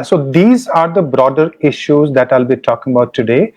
So these are the broader issues that I'll be talking about today.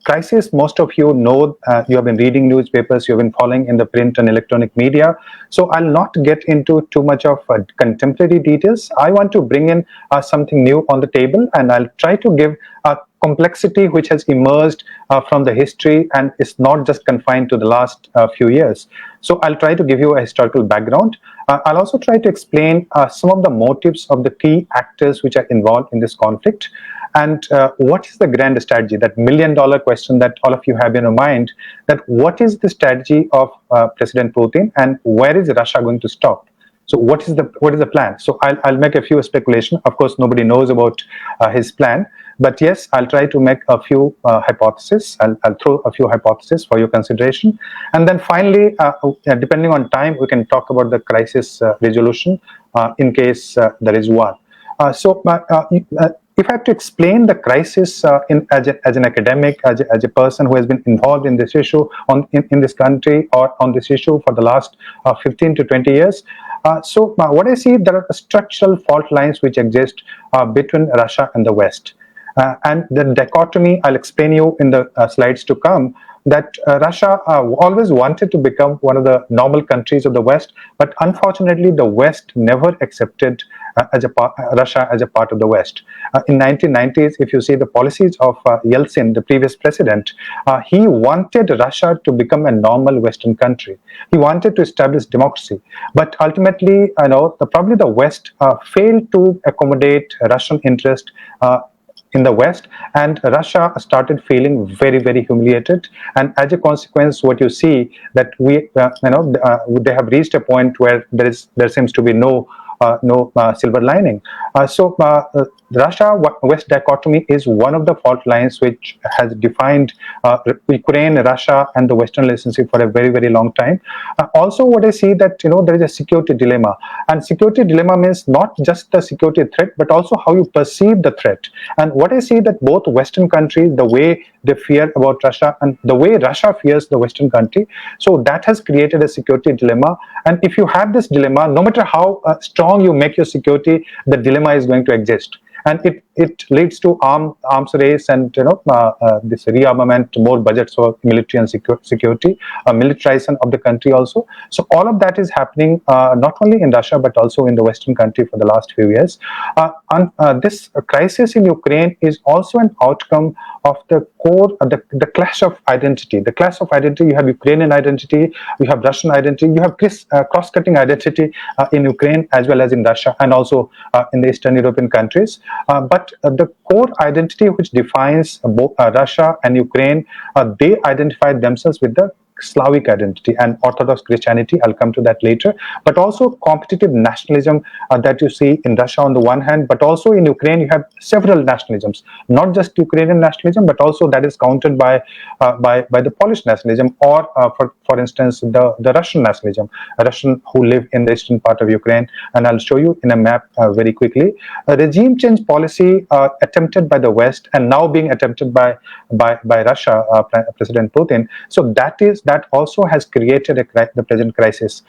Crisis, most of you know, you have been reading newspapers, you've been following in the print and electronic media. So I'll not get into too much of contemporary details. I want to bring in something new on the table, and I'll try to give a complexity which has emerged from the history and is not just confined to the last few years. So I'll try to give you a historical background. I'll also try to explain some of the motives of the key actors which are involved in this conflict, and what is the grand strategy, that $1,000,000 question that all of you have in your mind, that what is the strategy of President Putin and where is Russia going to stop? So what is the plan? So I'll make a few speculation. Of course, nobody knows about his plan, but yes, I'll try to make a few hypotheses. I'll throw a few hypotheses for your consideration, and then finally, depending on time, we can talk about the crisis resolution in case there is one. If I have to explain the crisis as an academic, as a person who has been involved in this issue in this country or on this issue for the last 15 to 20 years, what I see, there are structural fault lines which exist between Russia and the West. And the dichotomy, I'll explain you in the slides to come, that Russia always wanted to become one of the normal countries of the West, but unfortunately the West never accepted Russia as a part of the West. In 1990s, if you see the policies of Yeltsin, the previous president, he wanted Russia to become a normal Western country. He wanted to establish democracy, but ultimately, probably the West failed to accommodate Russian interest in the West, and Russia started feeling very, very humiliated. And as a consequence, what you see that they have reached a point where there seems to be no silver lining. Russia-West dichotomy is one of the fault lines which has defined Ukraine, Russia, and the Western relationship for a very, very long time. Also, what I see that there is a security dilemma, and security dilemma means not just the security threat, but also how you perceive the threat. And what I see that both Western countries, the way they fear about Russia and the way Russia fears the Western country, so that has created a security dilemma. And if you have this dilemma, no matter how strong you make your security, the dilemma is going to exist. And it leads to arms race and this rearmament, more budgets for military and security, militarization of the country also. So all of that is happening not only in Russia but also in the Western country for the last few years. This crisis in Ukraine is also an outcome of the core, the clash of identity. The clash of identity. You have Ukrainian identity, you have Russian identity, you have cross-cutting identity in Ukraine as well as in Russia, and also in the Eastern European countries. But the core identity which defines both Russia and Ukraine, they identify themselves with the Slavic identity and Orthodox Christianity. I'll come to that later. But also competitive nationalism that you see in Russia on the one hand, but also in Ukraine you have several nationalisms, not just Ukrainian nationalism, but also that is countered by the Polish nationalism, or for instance the Russian nationalism, Russian who live in the eastern part of Ukraine. And I'll show you in a map very quickly. A regime change policy attempted by the West and now being attempted by Russia, President Putin. So that also has created the present crisis.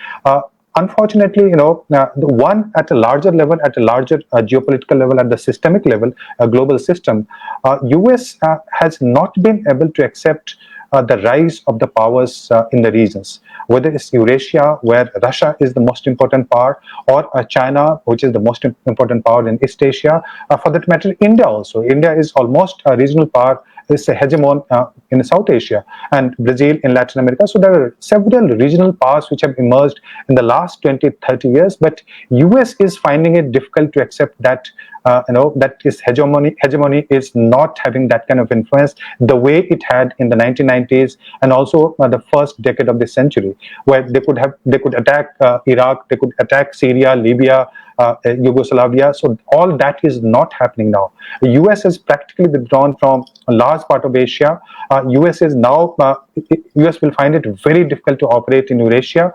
Unfortunately, the one at a larger level, at a larger geopolitical level, at the systemic level, a global system, US has not been able to accept the rise of the powers in the regions, whether it's Eurasia, where Russia is the most important power, or China, which is the most important power in East Asia. For that matter, India also. India is almost a regional power, is a hegemon in South Asia, and Brazil in Latin America. So there are several regional powers which have emerged in the last 20, 30 years, but US is finding it difficult to accept that that is hegemony is not having that kind of influence the way it had in the 1990s and also the first decade of the century, where they could attack Iraq, they could attack Syria, Libya, Yugoslavia. So all that is not happening now. The US has practically withdrawn from a large part of Asia. US is now US will find it very difficult to operate in Eurasia.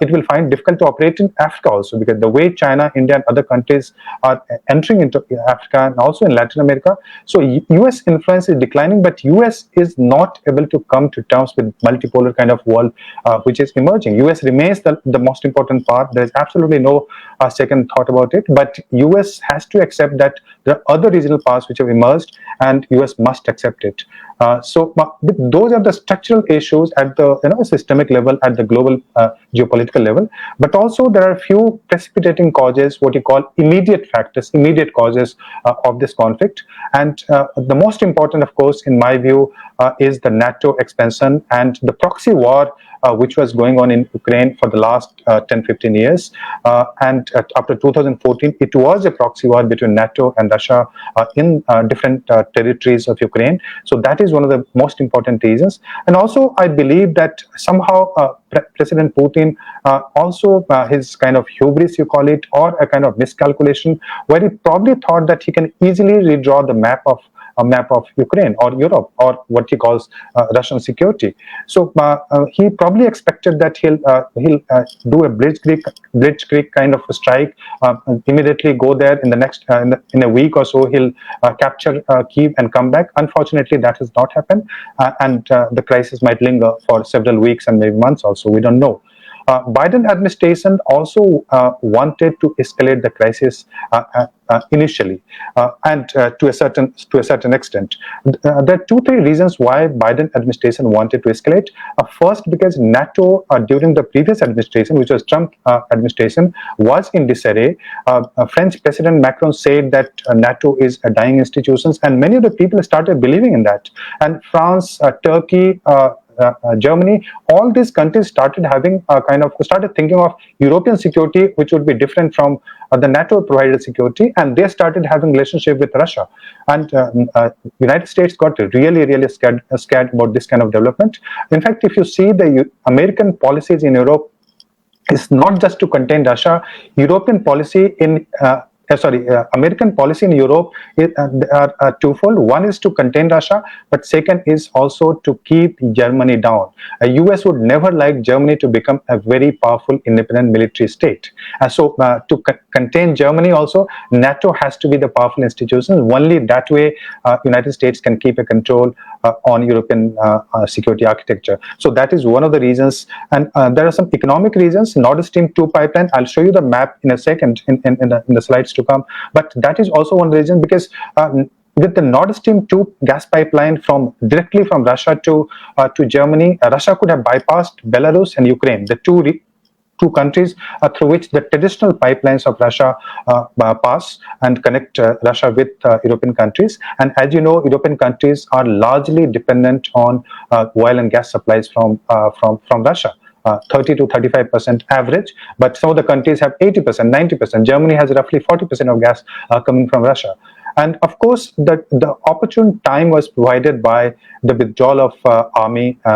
It will find difficult to operate in Africa also, because the way China, India, and other countries are entering into Africa and also in Latin America. So US influence is declining, but US is not able to come to terms with multipolar kind of world which is emerging. US remains the most important part. There is absolutely no second thought thought about it, but US has to accept that there are other regional powers which have emerged, and US must accept it. Those are the structural issues at the systemic level, at the global geopolitical level. But also there are a few precipitating causes, what you call immediate factors, immediate causes of this conflict. And the most important, of course, in my view, is the NATO expansion and the proxy war which was going on in Ukraine for the last 10-15 years. And after 2014, it was a proxy war between NATO and Russia in different territories of Ukraine. So that is one of the most important reasons. And also, I believe that somehow President Putin also his kind of hubris, you call it, or a kind of miscalculation, where he probably thought that he can easily redraw the map of Ukraine or Europe, or what he calls Russian security. So he probably expected that he'll do a blitzkrieg kind of a strike, immediately go there in the next in a week or so. He'll capture Kiev and come back. Unfortunately, that has not happened, and the crisis might linger for several weeks and maybe months also. We don't know. Biden administration also wanted to escalate the crisis initially, and to a certain extent. There are 2-3 reasons why Biden administration wanted to escalate. First, because NATO during the previous administration, which was Trump administration, was in disarray. French President Macron said that NATO is a dying institution, and many of the people started believing in that. And France, Turkey, Germany, all these countries started having started thinking of European security, which would be different from the NATO provided security, and they started having relationship with Russia. And United States got really scared about this kind of development. In fact, if you see the American policies in Europe, it's not just to contain Russia. European policy in American policy in Europe are twofold. One is to contain Russia, but second is also to keep Germany down. US would never like Germany to become a very powerful independent military state. So to contain Germany also, NATO has to be the powerful institution. Only that way United States can keep a control on European security architecture. So that is one of the reasons. And there are some economic reasons. Nord Stream 2 pipeline, I'll show you the map in a second in the slides to come. But that is also one reason, because with the Nord Stream 2 gas pipeline directly from Russia to Germany, Russia could have bypassed Belarus and Ukraine, the two countries through which the traditional pipelines of Russia pass and connect Russia with European countries. And as you know, European countries are largely dependent on oil and gas supplies from Russia. 30 to 35% average, but some of the countries have 80%, 90%. Germany has roughly 40% of gas coming from Russia. And of course, the opportune time was provided by the withdrawal of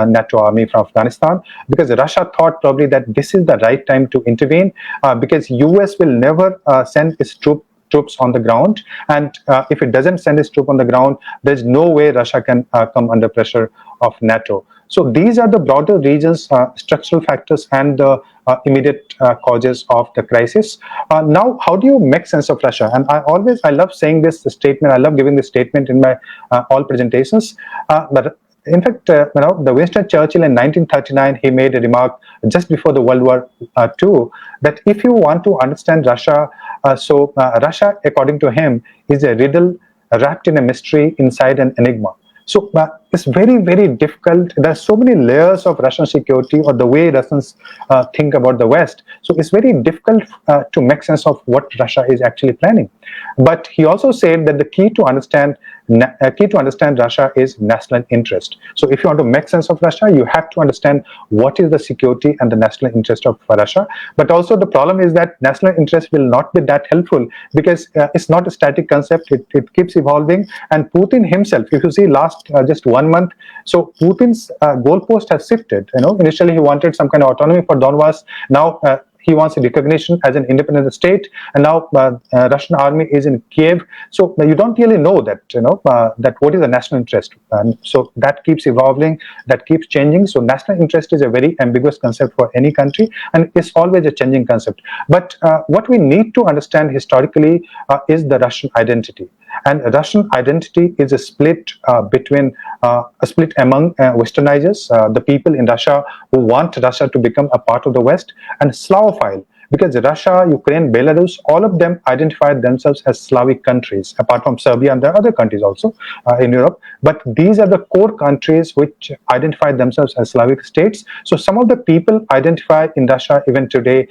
NATO army from Afghanistan, because Russia thought probably that this is the right time to intervene, because US will never send its troops on the ground, and if it doesn't send its troop on the ground, there's no way Russia can come under pressure of NATO. So these are the broader reasons, structural factors, and the immediate causes of the crisis. Now, how do you make sense of Russia? And I love saying this statement. I love giving this statement in my all presentations. But in fact, the Winston Churchill in 1939, he made a remark just before the World War II, that if you want to understand Russia, Russia, according to him, is a riddle wrapped in a mystery inside an enigma. So it's very difficult. There are so many layers of Russian security, or the way Russians think about the West. So it's very difficult to make sense of what Russia is actually planning. But he also said that the key to understand Russia is national interest. So if you want to make sense of Russia, you have to understand what is the security and the national interest of Russia. But also the problem is that national interest will not be that helpful, because it's not a static concept. It keeps evolving. And Putin himself, if you see last just 1 month, so Putin's goalpost has shifted. Initially he wanted some kind of autonomy for Donbass. Now he wants a recognition as an independent state, and now Russian army is in Kiev. So you don't really know that that what is the national interest, and so that keeps evolving, that keeps changing. So national interest is a very ambiguous concept for any country, and it's always a changing concept. But what we need to understand historically is the Russian identity. And Russian identity is a split among Westernizers, the people in Russia who want Russia to become a part of the West, and Slavophile, because Russia, Ukraine, Belarus, all of them identified themselves as Slavic countries, apart from Serbia and the other countries also in Europe. But these are the core countries which identify themselves as Slavic states. So some of the people identify in Russia even today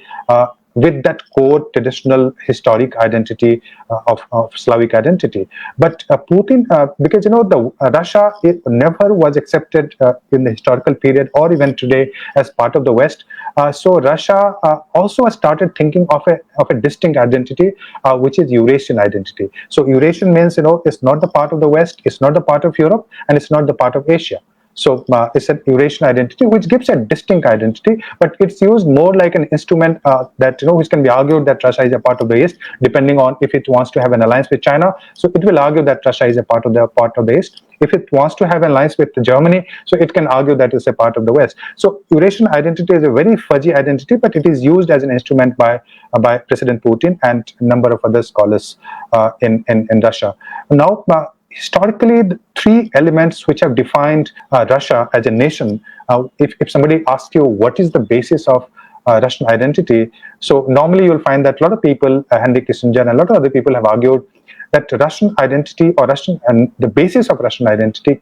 with that core traditional historic identity of Slavic identity. But Putin, because the Russia never was accepted in the historical period or even today as part of the West. So Russia also started thinking of a distinct identity, which is Eurasian identity. So Eurasian means it's not the part of the West, it's not the part of Europe, and it's not the part of Asia. So it's an Eurasian identity, which gives a distinct identity, but it's used more like an instrument that which can be argued that Russia is a part of the East, depending on if it wants to have an alliance with China. So it will argue that Russia is a part of the East. If it wants to have an alliance with Germany, so it can argue that it's a part of the West. So Eurasian identity is a very fuzzy identity, but it is used as an instrument by President Putin and a number of other scholars in Russia. Now. Historically, the three elements which have defined Russia as a nation, if somebody asks you what is the basis of Russian identity, so normally you'll find that a lot of people, Henry Kissinger and a lot of other people have argued that Russian identity or Russian and the basis of Russian identity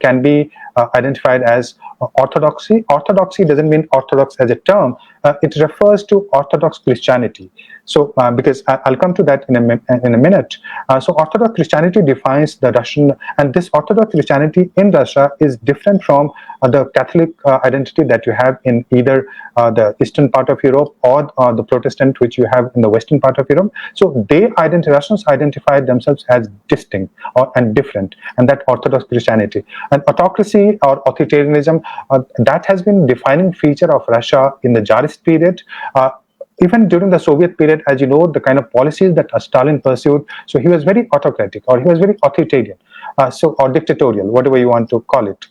can be identified as orthodoxy. Orthodoxy doesn't mean orthodox as a term, it refers to Orthodox Christianity. So because I'll come to that in a minute. So Orthodox Christianity defines the Russian, and this Orthodox Christianity in Russia is different from the Catholic identity that you have in either the eastern part of Europe or the Protestant which you have in the western part of Europe. So Russians identify themselves as distinct and different, and that Orthodox Christianity. And autocracy or authoritarianism, that has been defining feature of Russia in the Tsarist period. Even during the Soviet period, as you know, the kind of policies that Stalin pursued, so he was very autocratic, or he was very authoritarian, or dictatorial, whatever you want to call it.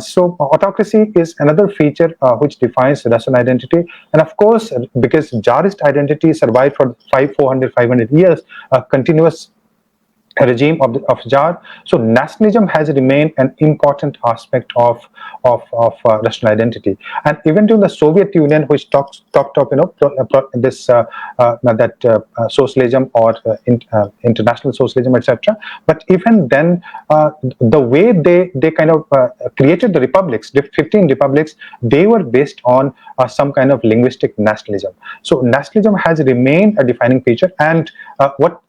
So autocracy is another feature which defines Russian identity. And of course, because Tsarist identity survived for 500 years, continuous regime of Tsar, so nationalism has remained an important aspect of Russian identity. And even during the Soviet Union, which talked of this socialism or international socialism, etc. But even then, the way they kind of created the republics, the 15 republics, they were based on some kind of linguistic nationalism. So nationalism has remained a defining feature, and what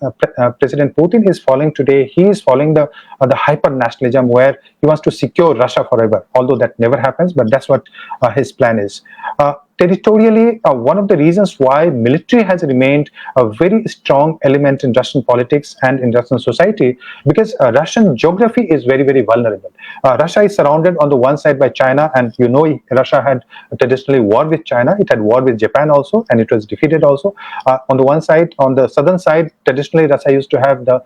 President Putin is following today, he is following the hyper nationalism, where he wants to secure Russia forever, although that never happens, but that's what his plan is. Territorially, one of the reasons why military has remained a very strong element in Russian politics and in Russian society, because Russian geography is very, very vulnerable. Russia is surrounded on the one side by China, and Russia had traditionally war with China. It had war with Japan also, and it was defeated also. On the one side, on the southern side, traditionally Russia used to have the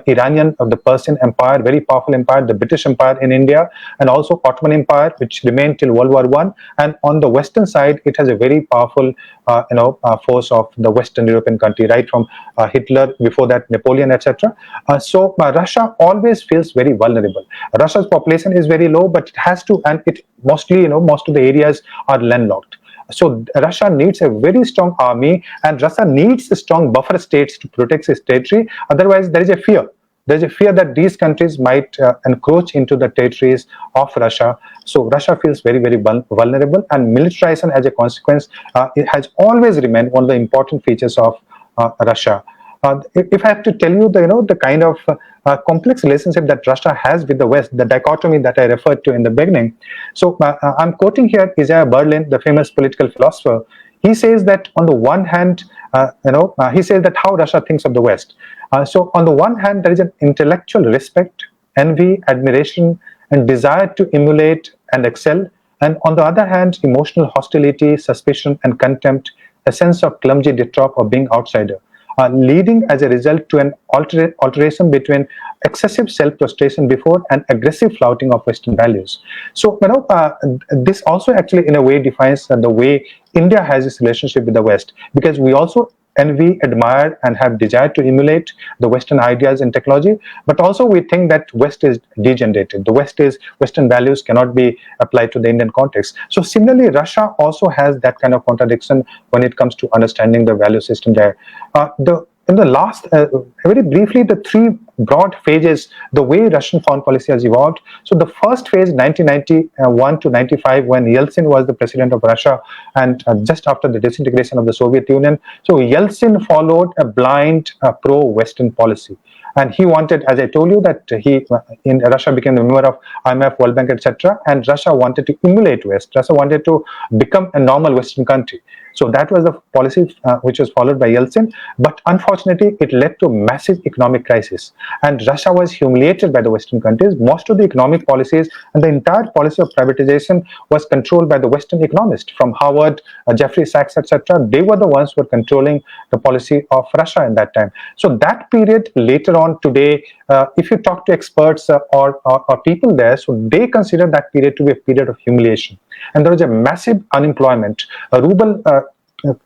Iranian or the Persian Empire, very powerful empire, the British Empire in India, and also Ottoman Empire, which remained till World War I. And on the western side, it has a very powerful, force of the Western European country, right from Hitler, before that Napoleon, etc. So Russia always feels very vulnerable. Russia's population is very low, but it has to, and it mostly, most of the areas are landlocked. So Russia needs a very strong army, and Russia needs strong buffer states to protect its territory. Otherwise, there is a fear. There's a fear that these countries might encroach into the territories of Russia. So Russia feels very, very vulnerable, and militarization as a consequence, it has always remained one of the important features of Russia. If I have to tell you the kind of complex relationship that Russia has with the West, the dichotomy that I referred to in the beginning. So I'm quoting here Isaiah Berlin, the famous political philosopher. He says that on the one hand, he says that how Russia thinks of the West. So on the one hand, there is an intellectual respect, envy, admiration, and desire to emulate and excel. And on the other hand, emotional hostility, suspicion, and contempt, a sense of clumsy detrop or being outsider. Leading as a result to an alteration between excessive self-prostration before and aggressive flouting of Western values. So, this also actually in a way defines the way India has its relationship with the West, because we also envy, admire, and have desire to emulate the Western ideas and technology. But also we think that West is degenerated. The Western values cannot be applied to the Indian context. So similarly, Russia also has that kind of contradiction when it comes to understanding the value system there. In the last, very briefly, the three broad phases, the way Russian foreign policy has evolved. So the first phase, 1991 to 95, when Yeltsin was the president of Russia, and just after the disintegration of the Soviet Union. So Yeltsin followed a blind pro-Western policy. And he wanted, as I told you, that he in Russia became a member of IMF, World Bank, etc. And Russia wanted to emulate West. Russia wanted to become a normal Western country. So that was the policy which was followed by Yeltsin. But unfortunately, it led to massive economic crisis. And Russia was humiliated by the Western countries. Most of the economic policies and the entire policy of privatization was controlled by the Western economists from Howard, Jeffrey Sachs, etc. They were the ones who were controlling the policy of Russia in that time. So that period later on today, if you talk to experts or people there, so they consider that period to be a period of humiliation. And there was a massive unemployment. A ruble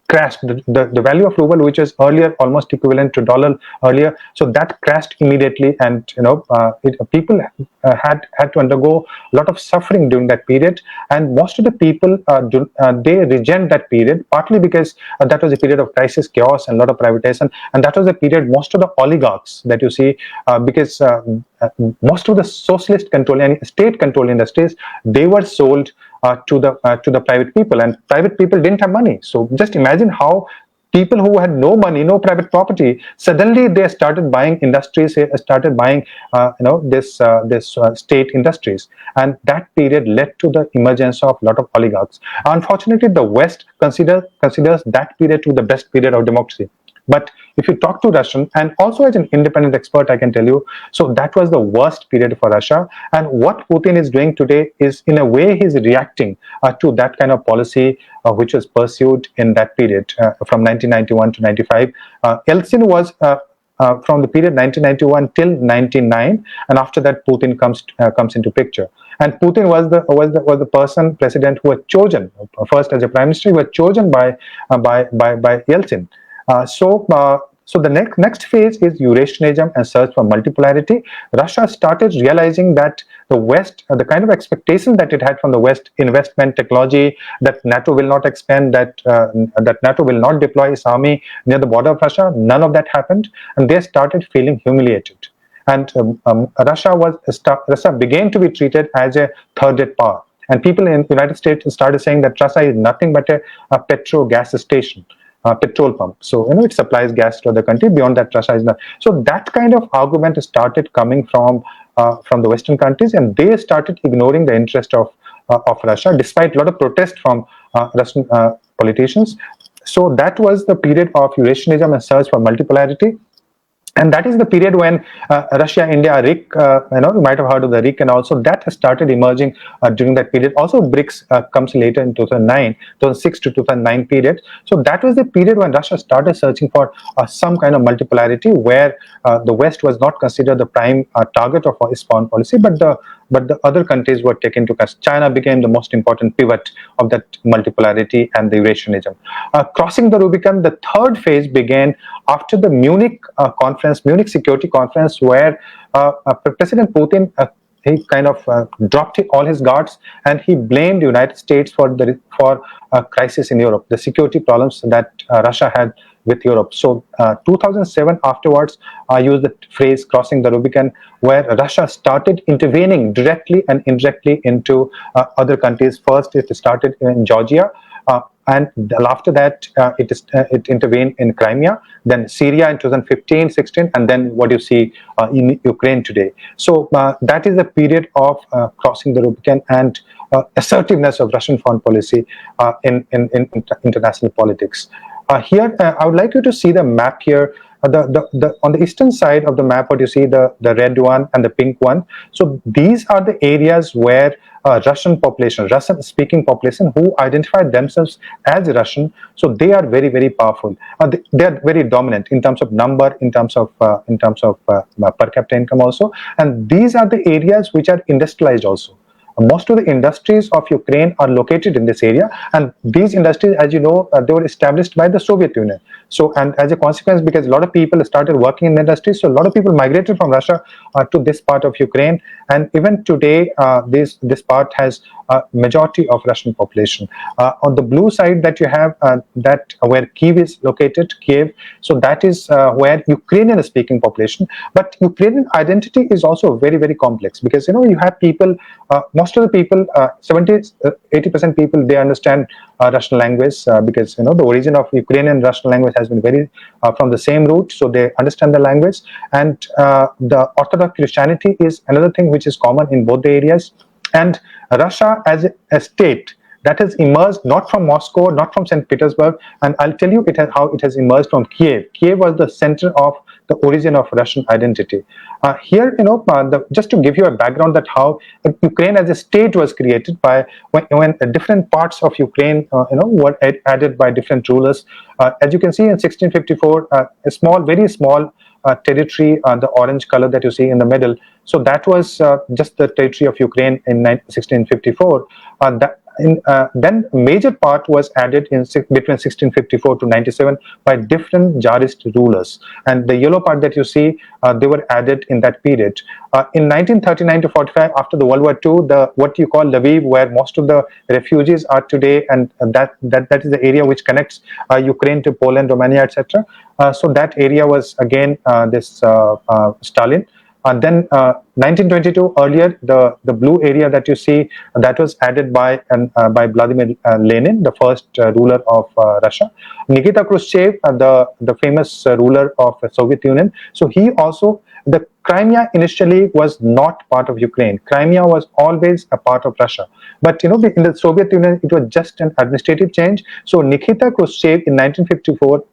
crashed. The value of ruble, which was earlier almost equivalent to dollar earlier, so that crashed immediately, and people had to undergo a lot of suffering during that period. And most of the people they resent that period, partly because that was a period of crisis, chaos, and a lot of privatization. And that was a period most of the oligarchs that you see, because most of the socialist controlling, state controlled industries, they were sold to the private people, and private people didn't have money. So just imagine how people who had no money, no private property, suddenly they started buying industries, started buying this state industries, and that period led to the emergence of a lot of oligarchs. Unfortunately, the West considers that period to be the best period of democracy. But if you talk to Russian, and also as an independent expert, I can tell you, so that was the worst period for Russia. And what Putin is doing today is, in a way, he's reacting to that kind of policy which was pursued in that period from 1991 to 95. Yeltsin was from the period 1991 till 99, and after that, Putin comes into picture. And Putin was the president who was chosen first as a prime minister. He was chosen by Yeltsin. So the next phase is Eurasianism and search for multipolarity. Russia started realizing that the West, the kind of expectation that it had from the West, investment, technology, that NATO will not expand, that NATO will not deploy its army near the border of Russia, none of that happened, and they started feeling humiliated. And Russia began to be treated as a third-rate power. And people in the United States started saying that Russia is nothing but a petro gas station. Petrol pump. So, it supplies gas to the country. Beyond that, Russia is not. So that kind of argument started coming from the Western countries, and they started ignoring the interest of Russia, despite a lot of protest from Russian politicians. So that was the period of Eurasianism and search for multipolarity. And that is the period when Russia, India, RIC, you might have heard of the RIC, and also that has started emerging during that period. Also, BRICS comes later in 2006 to 2009 period. So that was the period when Russia started searching for some kind of multipolarity, where the West was not considered the prime target of its foreign policy, but the other countries were taken to account. China became the most important pivot of that multipolarity and the Eurasianism. Crossing the Rubicon, the third phase began after the Munich Security Conference, where President Putin he kind of dropped all his guards, and he blamed the United States for a crisis in Europe, the security problems that Russia had with Europe. So 2007 afterwards, I used the phrase crossing the Rubicon, where Russia started intervening directly and indirectly into other countries. First, it started in Georgia. And after that, it intervened in Crimea, then Syria in 2015-16, and then what you see in Ukraine today. So that is the period of crossing the Rubicon and assertiveness of Russian foreign policy in international politics. Here, I would like you to see the map here. On the eastern side of the map, what you see, the red one and the pink one. So these are the areas where Russian population, Russian-speaking population, who identify themselves as Russian, so they are very, very powerful. They are very dominant in terms of number, in terms of per capita income also, and these are the areas which are industrialized also. Most of the industries of Ukraine are located in this area, and these industries, as you know, they were established by the Soviet Union. So, and as a consequence, because a lot of people started working in the industry, so a lot of people migrated from Russia to this part of Ukraine, and even today, this part has a majority of Russian population. On the blue side that you have, that where Kiev is located, Kiev, so that is where Ukrainian speaking population. But Ukrainian identity is also very, very complex, because you have people, most of the people, 70-80% people, they understand Russian language, because the origin of Ukrainian Russian language has been very from the same root, so they understand the language. And the Orthodox Christianity is another thing which is common in both the areas. And Russia as a state, that has emerged not from Moscow, not from St. Petersburg, and I'll tell you how it has emerged from Kiev. Kiev was the center of the origin of Russian identity. Here, just to give you a background that how Ukraine as a state was created by when different parts of Ukraine, were added by different rulers. As you can see in 1654, a small, very small territory, the orange color that you see in the middle. So that was just the territory of Ukraine in 1654. Then major part was added in between 1654 to 97 by different Tsarist rulers, and the yellow part that you see, they were added in that period. In 1939 to 45, after the World War II, the what you call Lviv, where most of the refugees are today, and that is the area which connects Ukraine to Poland, Romania, etc. So that area was again this Stalin. Then 1922, earlier, the blue area that you see, that was added by Vladimir Lenin, the first ruler of Russia. Nikita Khrushchev, the famous ruler of the Soviet Union. So he also, the Crimea initially was not part of Ukraine. Crimea was always a part of Russia. But in the Soviet Union, it was just an administrative change. So Nikita Khrushchev in 1954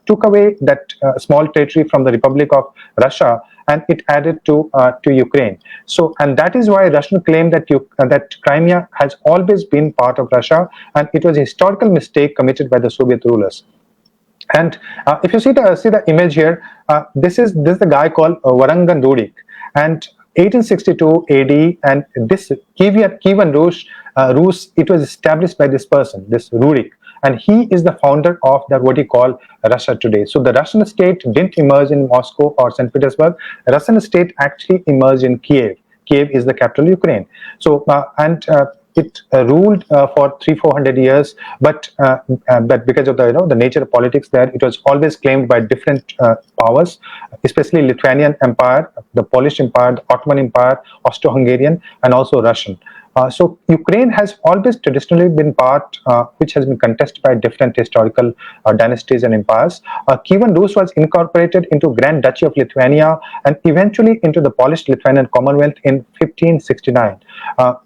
took away that small territory from the Republic of Russia, and it added to Ukraine. So, and that is why Russian claim that that Crimea has always been part of Russia, and it was a historical mistake committed by the Soviet rulers. And if you see the image here, this is the guy called Varangan Rurik, and 1862 AD, and this Kievan Rus, it was established by this person, this Rurik, and he is the founder of what you call Russia today. So the Russian state didn't emerge in Moscow or St. Petersburg. Russian state actually emerged in Kiev. Kiev is the capital of Ukraine. So it ruled for 300-400 years, but because of the nature of politics there, it was always claimed by different powers, especially Lithuanian Empire, the Polish Empire, the Ottoman Empire, Austro-Hungarian, and also Russian. So Ukraine has always traditionally been part which has been contested by different historical dynasties and empires. Kievan Rus was incorporated into Grand Duchy of Lithuania and eventually into the Polish-Lithuanian Commonwealth in 1569.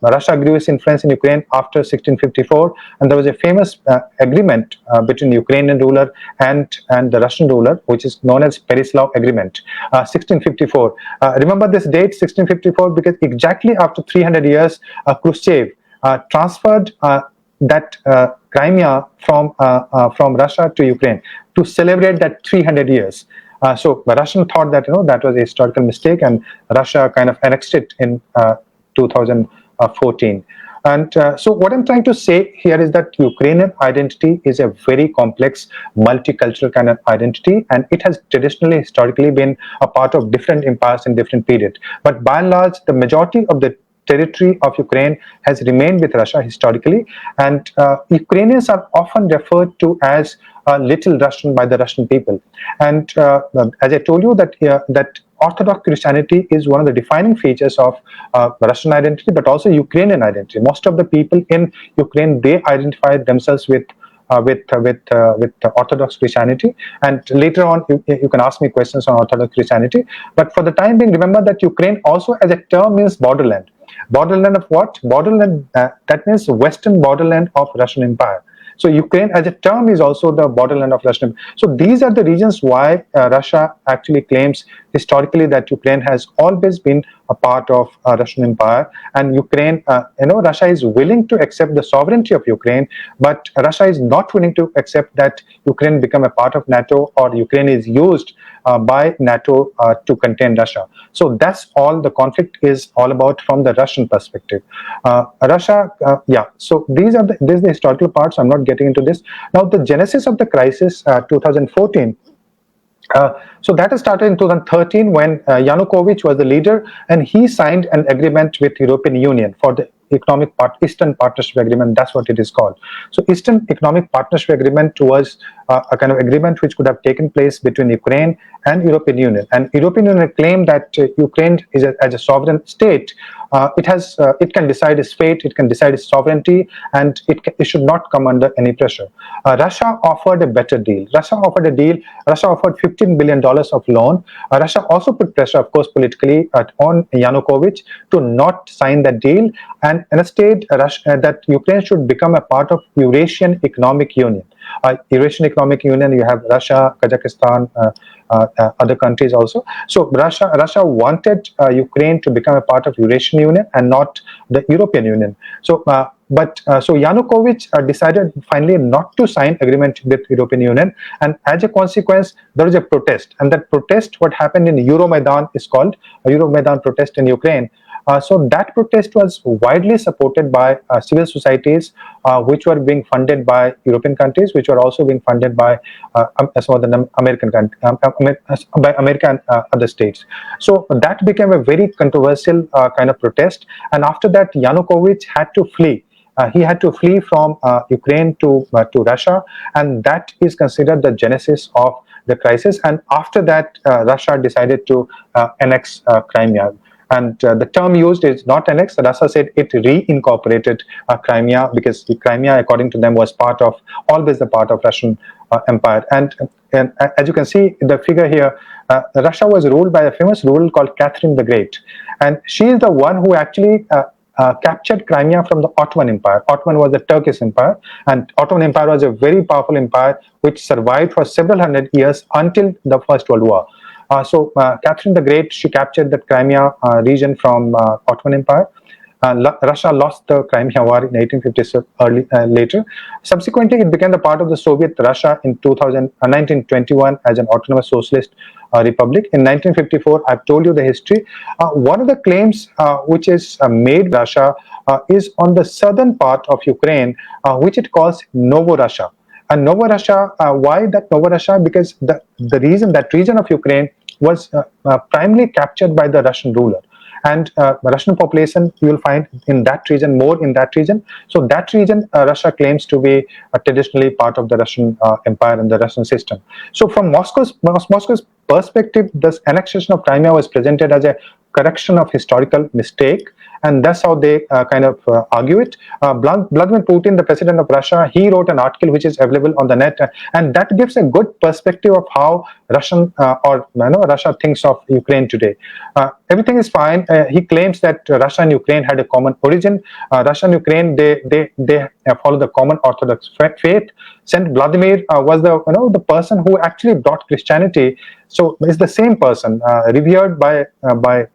Russia grew its influence in Ukraine after 1654, and there was a famous agreement between the Ukrainian ruler and the Russian ruler, which is known as Pereslav Agreement, 1654. Remember this date, 1654, because exactly after 300 years, Khrushchev transferred that Crimea from Russia to Ukraine to celebrate that 300 years. So the Russian thought that that was a historical mistake, and Russia kind of annexed it in 2014. And so what I'm trying to say here is that Ukrainian identity is a very complex, multicultural kind of identity, and it has traditionally, historically been a part of different empires in different periods. But by and large, the majority of the territory of Ukraine has remained with Russia historically, and Ukrainians are often referred to as Little Russian by the Russian people. And as I told you that Orthodox Christianity is one of the defining features of Russian identity, but also Ukrainian identity. Most of the people in Ukraine, they identify themselves with Orthodox Christianity, and later on you can ask me questions on Orthodox Christianity. But for the time being, remember that Ukraine also as a term means borderland. Borderland of what? Borderland, that means western borderland of Russian Empire. So Ukraine as a term is also the borderland of Russian Empire. So these are the reasons why Russia actually claims historically that Ukraine has always been a part of Russian Empire, and Ukraine, Russia is willing to accept the sovereignty of Ukraine, but Russia is not willing to accept that Ukraine become a part of NATO, or Ukraine is used by NATO to contain Russia. So that's all the conflict is all about from the Russian perspective. Yeah. So these are the historical parts. I'm not getting into this now. The genesis of the crisis, 2014. So that has started in 2013 when Yanukovych was the leader, and he signed an agreement with European Union for the Eastern Partnership Agreement. That's what it is called. So Eastern Economic Partnership Agreement was a kind of agreement which could have taken place between Ukraine and European Union. And European Union claimed that Ukraine is as a sovereign state. It can decide its fate, it can decide its sovereignty, and it should not come under any pressure. Russia offered a better deal. Russia offered $15 billion of loan. Russia also put pressure, of course, politically on Yanukovych to not sign that deal, and instead that Ukraine should become a part of Eurasian Economic Union. Eurasian Economic Union, you have Russia, Kazakhstan, other countries also. So Russia wanted Ukraine to become a part of Eurasian Union and not the European Union. So so Yanukovych decided finally not to sign agreement with European Union, and as a consequence, there was a protest. And that protest, what happened in Euromaidan, is called a Euromaidan protest in Ukraine. So that protest was widely supported by civil societies, which were being funded by European countries, which were also being funded by some of the by America and other states. So that became a very controversial kind of protest. And after that, Yanukovych had to flee. He had to flee from Ukraine to Russia, and that is considered the genesis of the crisis. And after that, Russia decided to annex Crimea. And the term used is not annex. Russia said it reincorporated Crimea, because Crimea, according to them, was always a part of Russian Empire. And as you can see in the figure here, Russia was ruled by a famous ruler called Catherine the Great, and she is the one who actually captured Crimea from the Ottoman Empire. Ottoman was the Turkish Empire, and Ottoman Empire was a very powerful empire which survived for several hundred years until the First World War. So Catherine the Great, she captured the Crimea region from Ottoman Empire. Russia lost the Crimea War in 1850 later. Subsequently, it became a part of the Soviet Russia in 1921 as an autonomous socialist republic. In 1954, I've told you the history. One of the claims which is made Russia is on the southern part of Ukraine, which it calls Novo Russia. And Novo Russia, why that Novo Russia? Because the reason that region of Ukraine was primarily captured by the Russian ruler. And the Russian population, you will find in that region, more in that region. So that region, Russia claims to be traditionally part of the Russian Empire and the Russian system. So from Moscow's perspective, this annexation of Crimea was presented as a correction of historical mistake, and that's how they kind of argue it. Vladimir Putin, the president of Russia, he wrote an article which is available on the net, and that gives a good perspective of how Russia thinks of Ukraine today. Everything is fine. He claims that Russia and Ukraine had a common origin. Russia and Ukraine, they follow the common Orthodox faith. Saint Vladimir was the person who actually brought Christianity. So it's the same person, revered by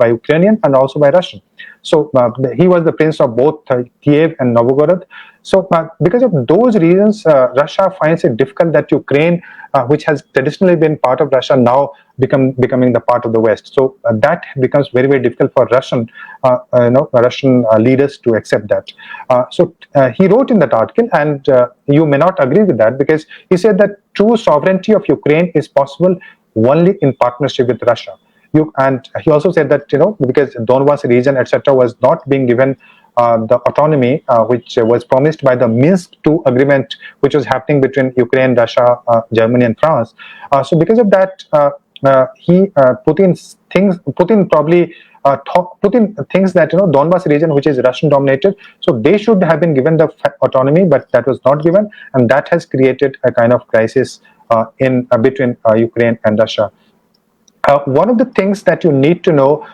Ukrainian and also by Russian. So he was the prince of both Kiev and Novgorod. So because of those reasons, Russia finds it difficult that Ukraine, which has traditionally been part of Russia, now becoming the part of the West. So that becomes very, very difficult for Russian leaders to accept that. So he wrote in that article, and you may not agree with that, because he said that true sovereignty of Ukraine is possible only in partnership with Russia. And he also said that because Donbas region, etc., was not being given the autonomy which was promised by the Minsk II agreement, which was happening between Ukraine, Russia, Germany, and France. So because of that, Putin thinks that Donbas region, which is Russian dominated, so they should have been given the autonomy, but that was not given, and that has created a kind of crisis between Ukraine and Russia. One of the things that you need to know,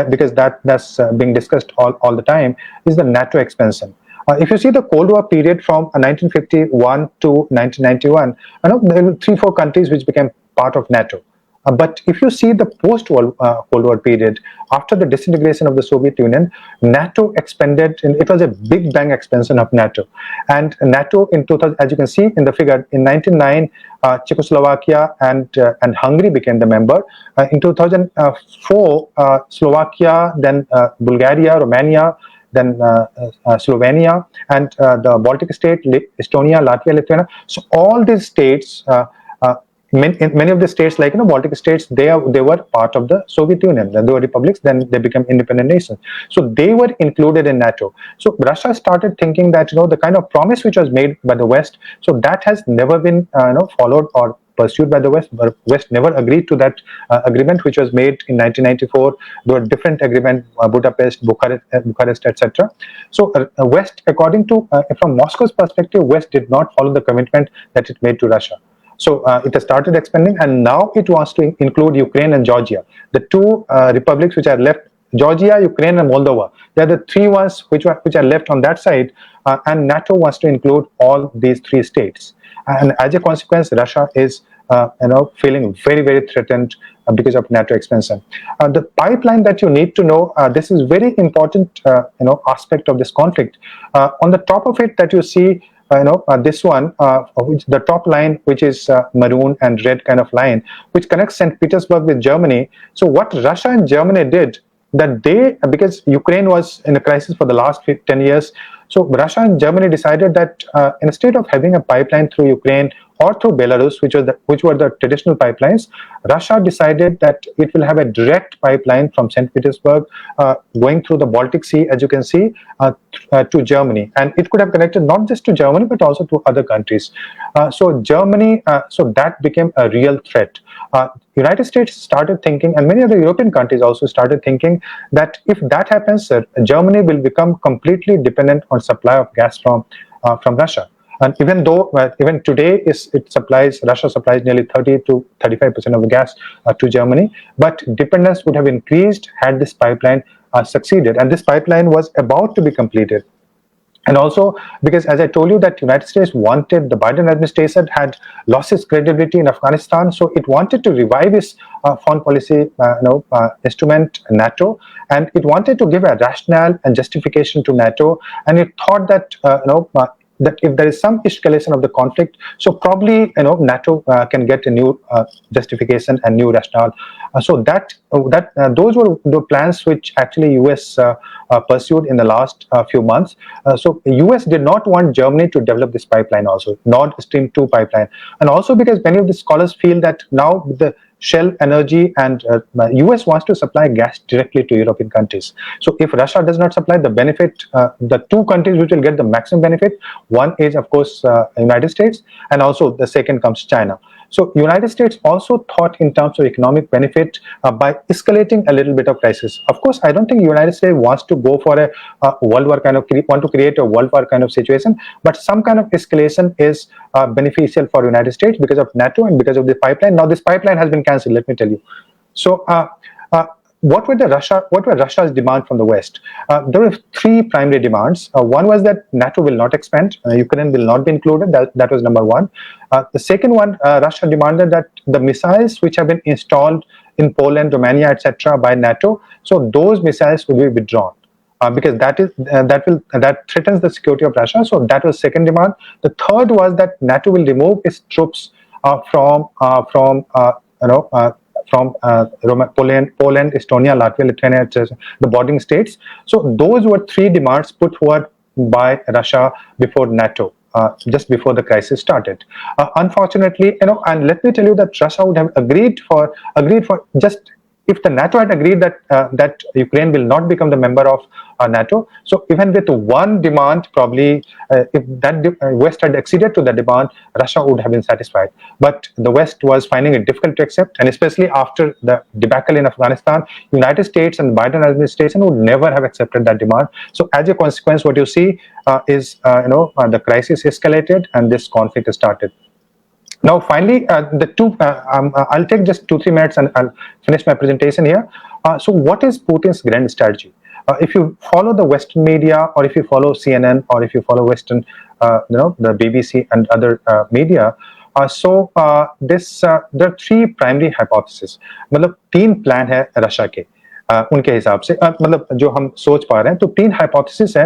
because that's being discussed all the time, is the NATO expansion. If you see the Cold War period from 1951 to 1991, there were 3-4 countries which became part of NATO. But if you see the post-Cold War period, after the disintegration of the Soviet Union, NATO expanded. It was a big bang expansion of NATO, and NATO in 2000, as you can see in the figure, in 1999, Czechoslovakia and Hungary became the member. In 2004, Slovakia, then Bulgaria, Romania, then Slovenia, and the Baltic state, Estonia, Latvia, Lithuania. So all these states. Many of the states, like Baltic states, they were part of the Soviet Union. Then they were republics. Then they became independent nations. So they were included in NATO. So Russia started thinking that the kind of promise which was made by the West, so that has never been followed or pursued by the West. But West never agreed to that agreement which was made in 1994. There were different agreements, Budapest, Bucharest, etc. So West, according to from Moscow's perspective, West did not follow the commitment that it made to Russia. So it has started expanding, and now it wants to include Ukraine and Georgia, the two republics which are left. Georgia, Ukraine, and Moldova. They are the three ones which are left on that side, and NATO wants to include all these three states. And as a consequence, Russia is feeling very, very threatened because of NATO expansion. The pipeline that you need to know, this is very important aspect of this conflict. On the top of it that you see. This one, which the top line, which is maroon and red kind of line, which connects St. Petersburg with Germany. So what Russia and Germany did, that because Ukraine was in a crisis for the last 10 years, so Russia and Germany decided that instead of having a pipeline through Ukraine or through Belarus, which were the traditional pipelines, Russia decided that it will have a direct pipeline from St. Petersburg going through the Baltic Sea, as you can see, to Germany. And it could have connected not just to Germany, but also to other countries. So Germany, so that became a real threat. United States started thinking, and many other European countries also started thinking, that if that happens, Germany will become completely dependent on supply of gas from Russia. And even though even today Russia supplies nearly 30 to 35% of the gas to Germany, but dependence would have increased had this pipeline succeeded. And this pipeline was about to be completed. And also because, as I told you, that United States wanted, the Biden administration had lost its credibility in Afghanistan, so it wanted to revive its foreign policy instrument, NATO, and it wanted to give a rationale and justification to NATO, and it thought that that if there is some escalation of the conflict, so probably NATO can get a new justification and new rationale. So those were the plans which actually US pursued in the last few months. So US did not want Germany to develop this pipeline also, Nord Stream 2 pipeline, and also because many of the scholars feel that now the Shell Energy and US wants to supply gas directly to European countries. So if Russia does not supply, the benefit, the two countries which will get the maximum benefit, one is of course United States, and also the second comes China. So United States also thought in terms of economic benefit by escalating a little bit of crisis. Of course, I don't think United States wants to go for a world war want to create a world war kind of situation, but some kind of escalation is beneficial for United States because of NATO and because of the pipeline. Now this pipeline has been cancelled, let me tell you. So what were Russia's demand from the West? There were three primary demands. One was that NATO will not expand, Ukraine will not be included. That was number one. The second one, Russia demanded that the missiles which have been installed in Poland, Romania, etc., by NATO, so those missiles will be withdrawn. Because that threatens the security of Russia. So that was second demand. The third was that NATO will remove its troops from Poland, Estonia, Latvia, Lithuania, etc., the bordering states. So those were three demands put forward by Russia before NATO, just before the crisis started. Unfortunately, and let me tell you that Russia would have agreed for just if the NATO had agreed that Ukraine will not become the member of NATO. So even with one demand, probably if that West had acceded to the demand, Russia would have been satisfied. But the West was finding it difficult to accept, and especially after the debacle in Afghanistan, United States and Biden administration would never have accepted that demand. So as a consequence, what you see is the crisis escalated and this conflict started. Now, finally, I'll take just 2-3 minutes and I'll finish my presentation here. So what is Putin's grand strategy? If you follow the Western media, or if you follow CNN, or if you follow Western, the BBC and other media, there are three primary hypotheses, मतलब तीन plan है Russia के उनके हिसाब से, मतलब जो हम सोच पा रहे हैं तो तीन हाइपोथेसिस है।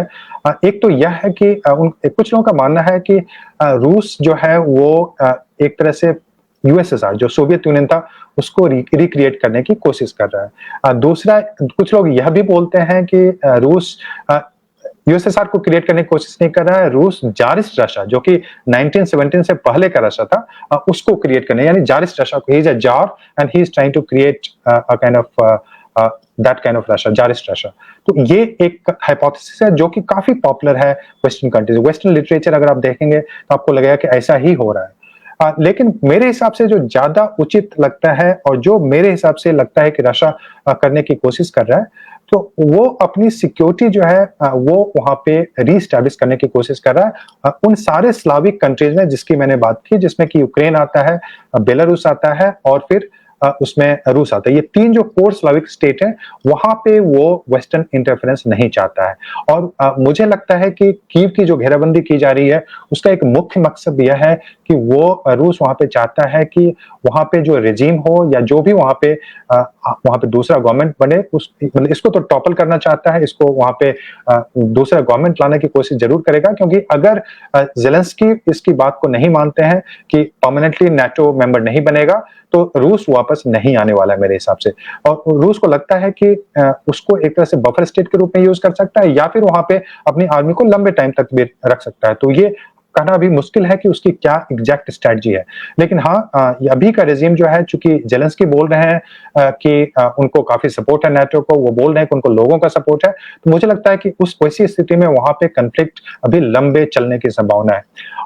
एक तो यह है कि कुछ लोगों का मानना है कि रूस जो है वो एक तरह से यूएसएसआर जो सोवियत यूनियन था उसको रिक्रिएट करने की कोशिश कर रहा है। दूसरा, कुछ लोग यह भी बोलते हैं कि रूस यूएसएसआर को क्रिएट करने की कोशिश नहीं कर रहा है, रूस जारिस्ट रशिया जो कि 1917 से पहले का रशिया था उसको क्रिएट करने, यानी जारिस्ट रशिया को, he is a tsar and he is trying to create a kind of that kind of Russia, tsarist Russia. तो ये एक हाइपोथेसिस है जो कि काफी पॉपुलर है वेस्टर्न कंट्रीज, वेस्टर्न लिटरेचर अगर आप देखेंगे तो आपको लगेगा कि ऐसा ही हो रहा है। लेकिन मेरे हिसाब से जो ज्यादा उचित लगता है और जो मेरे हिसाब से लगता है कि रशिया करने की कोशिश कर रहा है, तो वो अपनी सिक्योरिटी जो है वो वहां पे रीस्टैब्लिश करने की कोशिश कर रहा है उन सारे स्लाविक कंट्रीज में जिसकी मैंने बात की, जिसमें कि यूक्रेन आता है, बेलारूस आता है और फिर उसमें रूस आता है। ये तीन जो कोर स्लाविक स्टेट है वहां पे वो वेस्टर्न इंटरफेरेंस नहीं चाहता है। और मुझे लगता है कि कीव की जो घेराबंदी की जा रही है उसका एक मुख्य मकसद यह है कि वो रूस वहां पे चाहता है कि वहां पे जो रेजिम हो या जो भी वहां पे दूसरा गवर्नमेंट बने, उस मतलब इसको तो टॉपल करना चाहता है, इसको वहां पे दूसरा गवर्नमेंट लाने की कोशिश जरूर करेगा, क्योंकि अगर जेलेंस्की इसकी बात को नहीं मानते हैं कि परमानेंटली नाटो मेंबर नहीं बनेगा तो रूस वापस नहीं आने वाला है मेरे हिसाब से। और रूस को लगता है कि उसको एक तरह से बफर स्टेट के रूप में यूज कर सकता है या फिर वहां पे अपनी आर्मी को लंबे टाइम तक भी रख सकता है। तो ये कहना अभी मुश्किल है कि उसकी क्या एग्जैक्ट स्ट्रेटजी है। लेकिन हाँ, अभी का रेजिम जो है, चूंकि जेलेंस्की बोल रहे हैं कि उनको काफी सपोर्ट है नाटो को, वो बोल रहे हैं कि उनको लोगों का सपोर्ट है, तो मुझे लगता है कि उस वैसी स्थिति में वहां पे कन्फ्लिक्ट अभी लंबे चलने की संभावना है।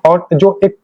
और जो एक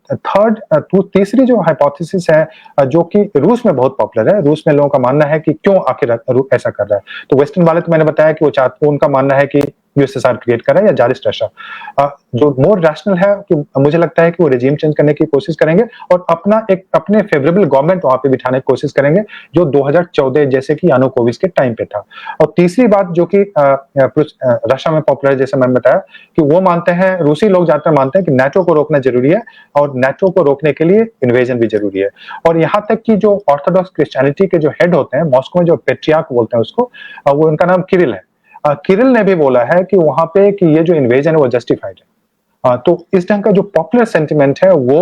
तीसरी जो हाइपोथेसिस है जो कि रूस में बहुत पॉपुलर है, रूस में लोगों का मानना है कि क्यों आखिर ऐसा कर रहा है। तो वेस्टर्न वाले तो मैंने बताया कि वो चाहते, उनका मानना है कि यूएसएसआर क्रिएट कर रहा है या जारिस्ट रशिया। जो मोर रैशनल है कि मुझे लगता है कि वो रेजिम चेंज करने की कोशिश करेंगे और अपने फेवरेबल गवर्नमेंट वहां पे बिठाने की कोशिश करेंगे जो 2014 जैसे कि यानुकोविच के टाइम पे था। और तीसरी बात जो कि रशिया में पॉपुलर है, जैसे मैंने बताया कि वो मानते हैं, रूसी लोग ज्यादातर मानते हैं कि नाटो को रोकना जरूरी है और नाटो को रोकने के लिए इन्वेजन भी जरूरी है। और यहाँ तक कि जो ऑर्थोडॉक्स क्रिश्चियनिटी के जो हेड होते हैं मॉस्को में, जो पेट्रियार्क बोलते हैं उसको, वो उनका नाम किरिल है। किरिल ने भी बोला है कि वहां पे कि ये जो इन्वेजन है वो जस्टिफाइड है। तो इस ढंग का जो पॉपुलर सेंटिमेंट है वो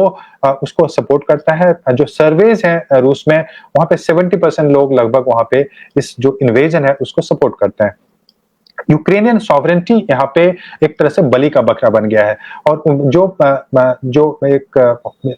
उसको सपोर्ट करता है। जो सर्वेज है रूस में, वहां पे 70% लोग लगभग वहां पे इस जो इन्वेजन है उसको सपोर्ट करते हैं। यूक्रेनियन सॉवरेंटी यहाँ पे एक तरह से बलि का बकरा बन गया है। और जो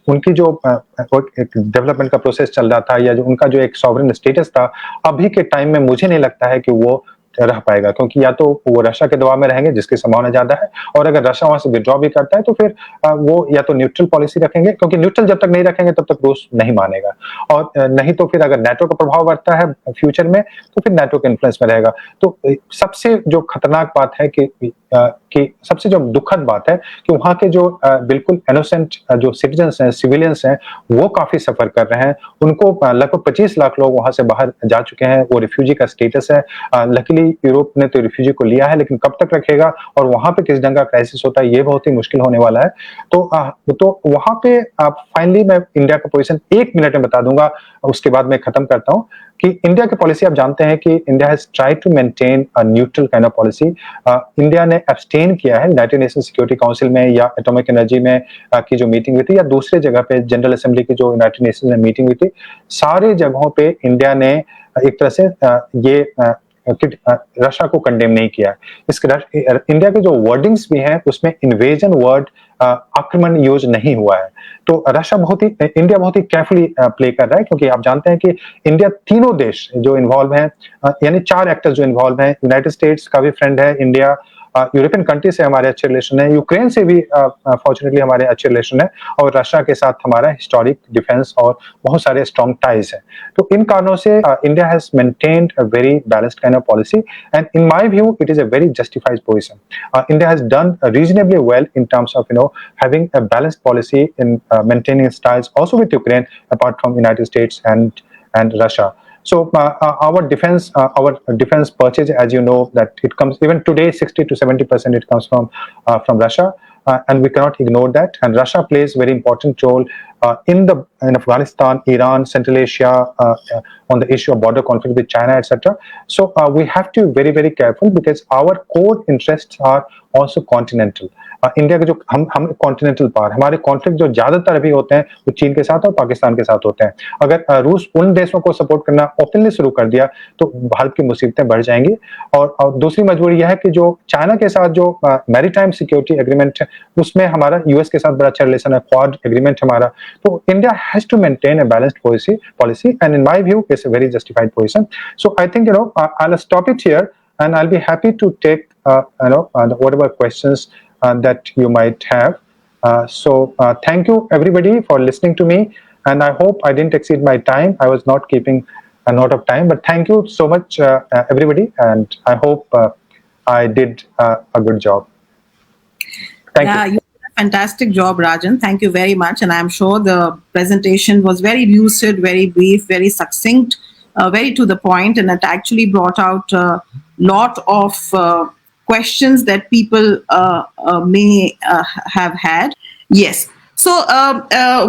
उनकी जो एक डेवलपमेंट का प्रोसेस चल रहा था या जो उनका जो एक सॉवरेन स्टेटस था, अभी के टाइम में मुझे नहीं लगता है कि वो रह पाएगा, क्योंकि या तो वो रशिया के दबाव में रहेंगे जिसकी संभावना ज्यादा है, और अगर रशिया वहां से विड्रॉ भी करता है तो फिर वो या तो न्यूट्रल पॉलिसी रखेंगे, क्योंकि न्यूट्रल जब तक नहीं रखेंगे तब तक रूस नहीं मानेगा। और नहीं तो फिर अगर नाटो का प्रभाव बढ़ता है फ्यूचर में तो फिर नाटो के इन्फ्लुएंस में रहेगा। तो सबसे जो खतरनाक बात है कि सबसे जो दुखद बात है कि वहां के जो बिल्कुल इनोसेंट जो सिटीजन्स हैं, सिविलियंस हैं, वो काफी सफर कर रहे हैं। उनको लगभग 25 लाख लोग वहां से बाहर जा चुके हैं, वो रिफ्यूजी का स्टेटस है। लकीली यूरोप ने तो रिफ्यूजी को लिया है, लेकिन कब तक रखेगा और वहां पे किस ढंग का क्राइसिस होता है ये बहुत ही मुश्किल होने वाला है। तो वहां पे फाइनली मैं इंडिया का पोजीशन 1 मिनट में बता दूंगा, उसके बाद मैं खत्म करता हूं कि इंडिया की पॉलिसी आप जानते हैं कि India has tried to maintain a neutral kind of policy. India ने एब्सटेन किया है यूनाइटेड नेशन सिक्योरिटी काउंसिल में या एटॉमिक एनर्जी में की जो मीटिंग हुई थी, या दूसरे जगह पे जनरल असेंबली की जो यूनाइटेड नेशन में मीटिंग हुई थी, सारे जगहों पे इंडिया ने एक तरह से ये रशिया को कंडेम नहीं किया। इंडिया के जो वर्डिंग्स भी हैं उसमें इन्वेजन वर्ड, आक्रमण यूज नहीं हुआ है। तो इंडिया बहुत ही केयरफुली प्ले कर रहा है, क्योंकि आप जानते हैं कि इंडिया तीनों देश जो इन्वॉल्व हैं, यानी 4 एक्टर्स जो इन्वॉल्व हैं, यूनाइटेड स्टेट्स का भी फ्रेंड है इंडिया, यूरोपियन कंट्री से हमारे अच्छे रिलेशन है, यूक्रेन से भी फॉर्चुनेटली हमारे अच्छे रिलेशन है, और रशिया के साथ हमारा हिस्टोरिक डिफेंस और बहुत सारे स्ट्रॉन्ग टाइज हैं। तो इन कारणों से India has maintained a very balanced kind of policy, and in my view it is a very justified position. India has done reasonably well in terms of having a balanced policy in maintaining ties also with Ukraine, apart from United States and Russia. So our defense purchase, as you know, that it comes even today 60 to 70% it comes from Russia, and we cannot ignore that. And Russia plays very important role in Afghanistan, Iran, Central Asia, on the issue of border conflict with China, etc. So we have to be very, very careful because our core interests are also continental. India के जो हम continental power, हमारे conflict जो ज्यादातर अभी होते हैं वो चीन के साथ और पाकिस्तान के साथ होते हैं. अगर रूस उन देशों को सपोर्ट करना ओपनली शुरू कर दिया तो भारत की मुसीबतें बढ़ जाएंगी. और दूसरी मजबूरी यह है कि जो चाइना के साथ जो मैरीटाइम सिक्योरिटी एग्रीमेंट है उसमें हमारा यूएस के साथ बड़ा अच्छा रिलेशन है, क्वाड एग्रीमेंट हमारा. तो India has to maintain a balanced policy and in my view it's a very justified position. So I think I'll stop it here and I'll be happy to take whatever questions that you might have. So thank you everybody for listening to me, and I hope I didn't exceed my time. I was not keeping a note of time, but thank you so much everybody, and I hope I did a good job. Thank you. You did a fantastic job, Rajan. Thank you very much, and I'm sure the presentation was very lucid, very brief, very succinct, very to the point, and it actually brought out a lot of questions that people may have had. Yes. So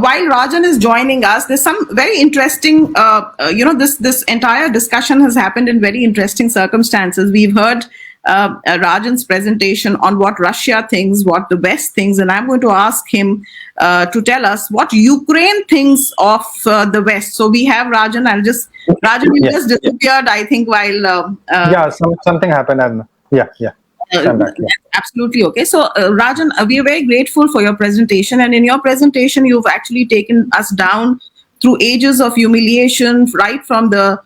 while Rajan is joining us, there's some very interesting, this entire discussion has happened in very interesting circumstances. We've heard Rajan's presentation on what Russia thinks, what the West thinks, and I'm going to ask him to tell us what Ukraine thinks of the West. So we have Rajan. Rajan, you just disappeared, I think, while... something happened. And yeah. Absolutely okay. So Rajan, we are very grateful for your presentation, and in your presentation you've actually taken us down through ages of humiliation, right from the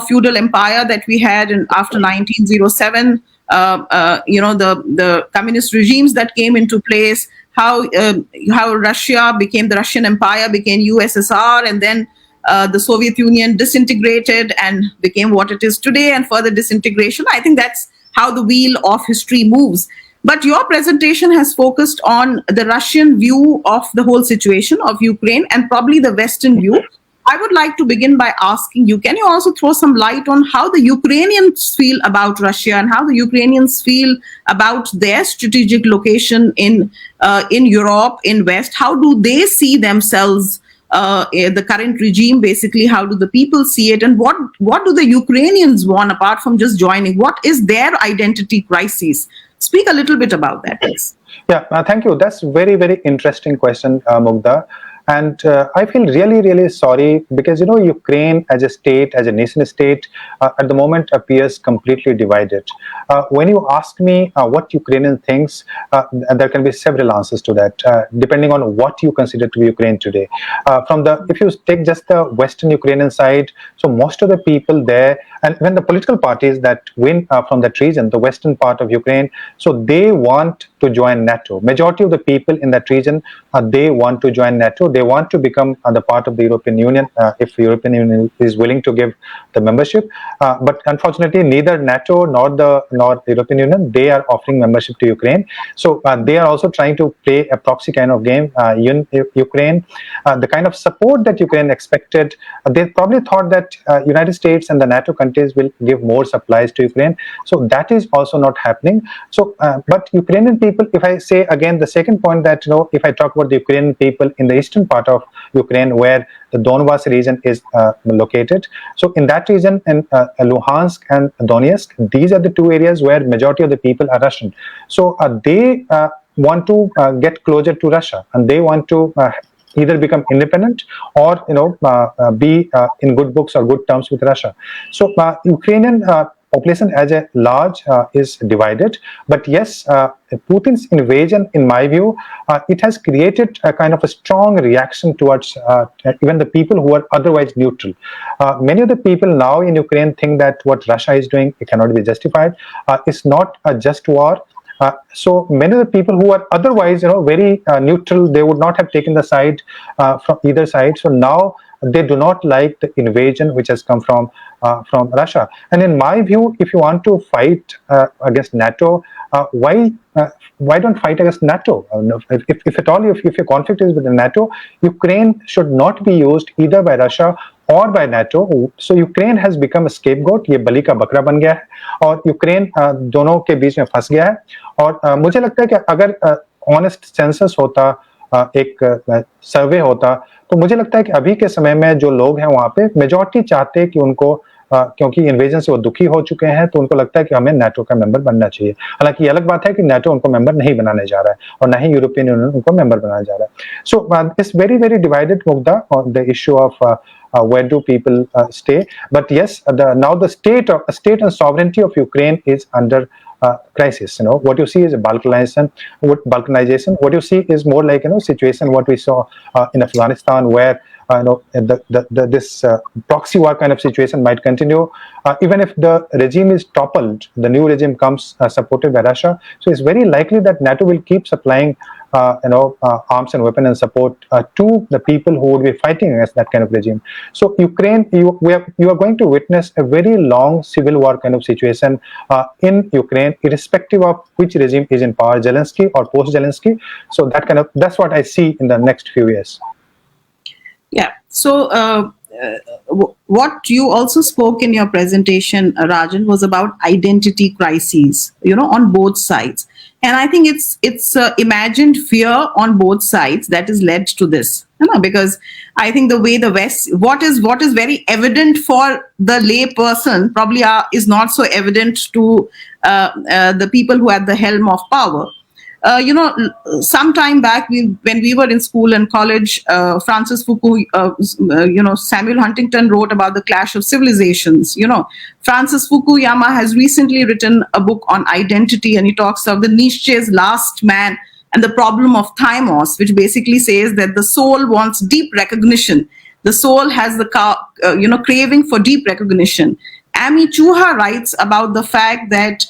feudal empire that we had after 1907, the communist regimes that came into place, how Russia became the Russian Empire, became USSR, and then the Soviet Union disintegrated and became what it is today, and further disintegration. I think that's how the wheel of history moves. But your presentation has focused on the Russian view of the whole situation of Ukraine and probably the Western view. I would like to begin by asking you, can you also throw some light on how the Ukrainians feel about Russia and how the Ukrainians feel about their strategic location in Europe, in West? How do they see themselves, the current regime, basically? How do the people see it? And what do the Ukrainians want apart from just joining? What is their identity crisis? Speak a little bit about that, please. Yeah, thank you. That's very, very interesting question, Mughda. And I feel really, really sorry because, Ukraine as a state, as a nation state, at the moment appears completely divided. When you ask me what Ukrainian thinks, there can be several answers to that, depending on what you consider to be Ukraine today. If you take just the Western Ukrainian side, so most of the people there, and when the political parties that win from that region, the western part of Ukraine, so they want to join NATO. Majority of the people in that region, they want to join NATO. They want to become the part of the European Union if the European Union is willing to give the membership. But unfortunately, neither NATO nor the European Union, they are offering membership to Ukraine. So they are also trying to play a proxy kind of game. Ukraine, the kind of support that Ukraine expected, they probably thought that United States and the NATO countries will give more supplies to Ukraine. So that is also not happening. So, but Ukrainian people, if I say again the second point that, if I talk about the Ukrainian people in the eastern part of Ukraine where the Donbas region is located. So in that region, in Luhansk and Donetsk, these are the two areas where majority of the people are Russian. So they want to get closer to Russia, and they want to either become independent or be in good books or good terms with Russia. So Ukrainian population as a large is divided, but yes, Putin's invasion, in my view, it has created a kind of a strong reaction towards even the people who are otherwise neutral. Many of the people now in Ukraine think that what Russia is doing, it cannot be justified. It's not a just war. So many of the people who are otherwise, very neutral, they would not have taken the side from either side. So now they do not like the invasion which has come from Russia. And in my view, if you want to fight against NATO, why don't fight against NATO? If at all, if your conflict is with the NATO, Ukraine should not be used either by Russia और by NATO. So Ukraine has become scapegoat, ये बलि का बकरा बन गया है और Ukraine दोनों के बीच में फंस गया है. और मुझे लगता है कि अगर ऑनेस्ट सेंसस होता एक सर्वे होता, तो मुझे लगता है कि अभी के समय में जो लोग हैं वहाँ पे मेजॉरिटी चाहते हैं कि उनको क्योंकि इन्वेजन से वो दुखी हो चुके हैं, तो उनको लगता है कि हमें नाटो का मेंबर बनना चाहिए। हालाँकि ये अलग बात है कि नाटो उनको मेंबर नहीं बनाने जा रहा है और ना ही यूरोपियन यूनियन उनको मेंबर बनाने जा रहा है। So it's very very divided, Mughda, on the issue of where do people stay. But yes, now the state and sovereignty of Ukraine is under crisis. What you see is a balkanization. What you see is more like situation what we saw in Afghanistan, where this proxy war kind of situation might continue, even if the regime is toppled, the new regime comes supported by Russia. So it's very likely that NATO will keep supplying arms and weapons and support to the people who would be fighting against that kind of regime. So Ukraine, you are going to witness a very long civil war kind of situation in Ukraine, irrespective of which regime is in power, Zelensky or post-Zelensky. So that's what I see in the next few years. Yeah. So what you also spoke in your presentation, Rajan, was about identity crises, on both sides. And I think it's imagined fear on both sides that has led to this. Because I think the way the West, what is very evident for the lay person probably is not so evident to the people who are at the helm of power. Some time back, when we were in school and college, Francis Fukuyama, Samuel Huntington wrote about the clash of civilizations. Francis Fukuyama has recently written a book on identity, and he talks of the Nietzsche's Last Man and the problem of thymos, which basically says that the soul wants deep recognition. The soul has the craving for deep recognition. Amy Chuha writes about the fact that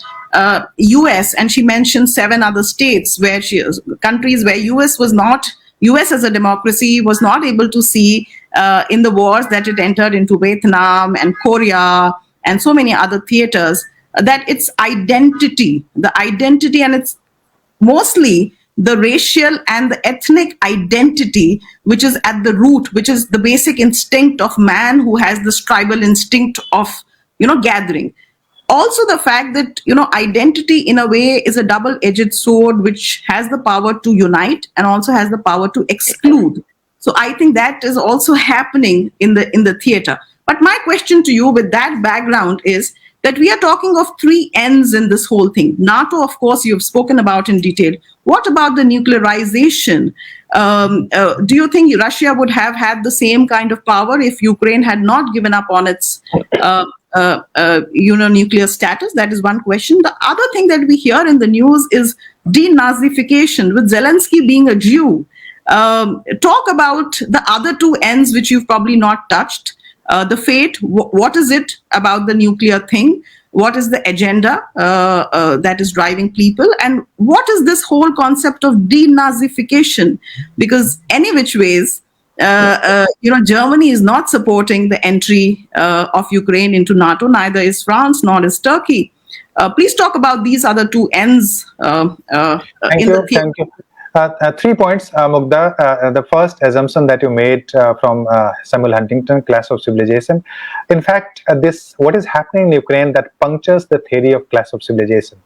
US, and she mentioned 7 other states where countries where US as a democracy was not able to see in the wars that it entered into Vietnam and Korea and so many other theaters, that its identity, and it's mostly the racial and the ethnic identity, which is at the root, which is the basic instinct of man who has this tribal instinct of, gathering. Also, the fact that, identity in a way is a double-edged sword, which has the power to unite and also has the power to exclude. So I think that is also happening in the theater. But my question to you with that background is that we are talking of 3 ends in this whole thing. NATO, of course, you've spoken about in detail. What about the nuclearization? Do you think Russia would have had the same kind of power if Ukraine had not given up on its nuclear status? That is one question. The other thing that we hear in the news is denazification, with Zelensky being a Jew. Talk about the other 2 ends, which you've probably not touched. The fate, what is it about the nuclear thing? What is the agenda that is driving people? And what is this whole concept of denazification? Because any which ways, Germany is not supporting the entry of Ukraine into NATO, neither is France, nor is Turkey. Please talk about these other 2 ends. Thank you. 3 points, Mughda. The first assumption that you made from Samuel Huntington, Clash of Civilization. In fact, what is happening in Ukraine that punctures the theory of Clash of Civilization,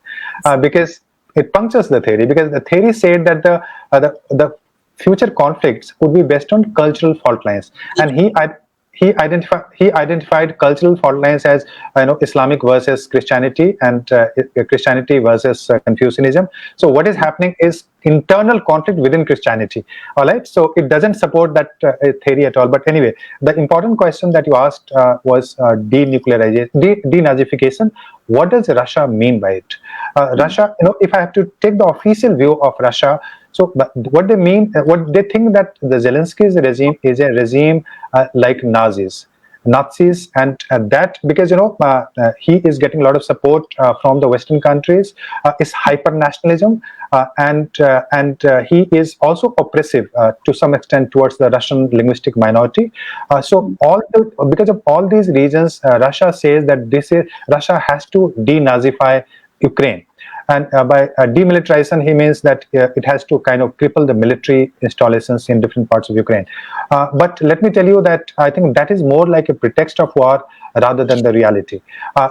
because it punctures the theory, because the theory said that the future conflicts would be based on cultural fault lines, and he identified cultural fault lines as Islamic versus Christianity and Christianity versus Confucianism. So what is happening is internal conflict within Christianity. All right, so it doesn't support that theory at all. But anyway, the important question that you asked was denazification. What does Russia mean by it? Russia, if I have to take the official view of Russia, so what they mean, what they think that the Zelensky's regime is a regime like Nazis, and that because he is getting a lot of support from the Western countries, is hyper nationalism, and he is also oppressive to some extent towards the Russian linguistic minority. So because of all these reasons, Russia says that Russia has to denazify Ukraine. And by demilitarization, he means that it has to kind of cripple the military installations in different parts of Ukraine. But let me tell you that I think that is more like a pretext of war rather than the reality.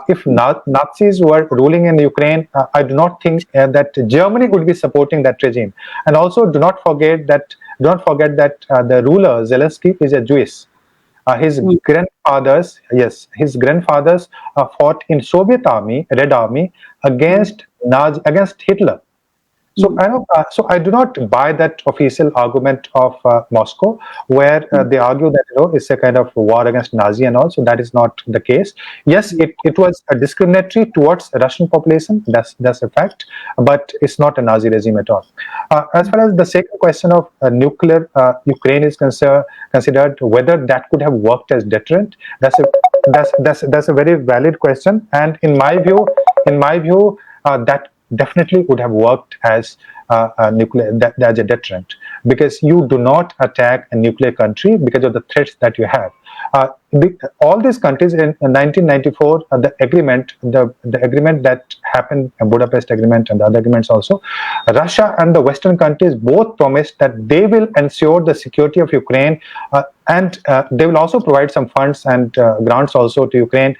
If Nazis were ruling in Ukraine, I do not think that Germany would be supporting that regime. And also, do not forget that the ruler Zelensky is a Jewish. His grandfathers, yes, his grandfathers fought in Soviet army, Red Army, against Hitler. So I do not buy that official argument of Moscow, where they argue that it's a kind of war against Nazi and all. So that is not the case. Yes, it was discriminatory towards Russian population. That's a fact, but it's not a Nazi regime at all. As far as the second question of nuclear Ukraine is considered, whether that could have worked as deterrent, that's a very valid question. And in my view, that definitely would have worked as as a deterrent, because you do not attack a nuclear country because of the threats that you have. All these countries in 1994, the agreement that happened, Budapest Agreement and the other agreements also, Russia and the Western countries both promised that they will ensure the security of Ukraine, and they will also provide some funds and grants also to Ukraine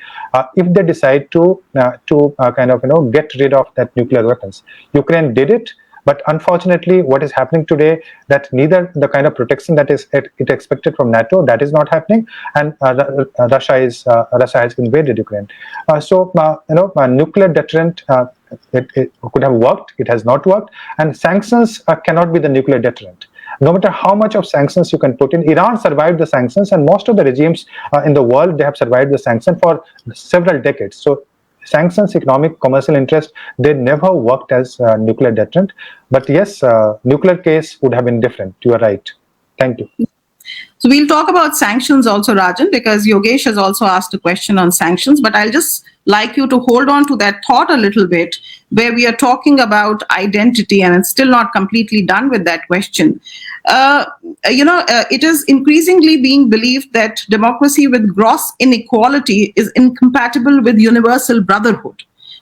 if they decide to get rid of that nuclear weapons. Ukraine did it. But unfortunately, what is happening today, that neither the kind of protection that is it expected from NATO, that is not happening, and Russia has invaded Ukraine. Nuclear deterrent, it could have worked. It has not worked, and sanctions cannot be the nuclear deterrent. No matter how much of sanctions you can put in, Iran survived the sanctions, and most of the regimes in the world, they have survived the sanction for several decades. So sanctions, economic, commercial interest, they never worked as nuclear deterrent. But yes, nuclear case would have been different. You are right. Thank you. So we'll talk about sanctions also, Rajan, because Yogesh has also asked a question on sanctions, but I'll just like you to hold on to that thought a little bit, where we are talking about identity, and it's still not completely done with that question. It is increasingly being believed that democracy with gross inequality is incompatible with universal brotherhood,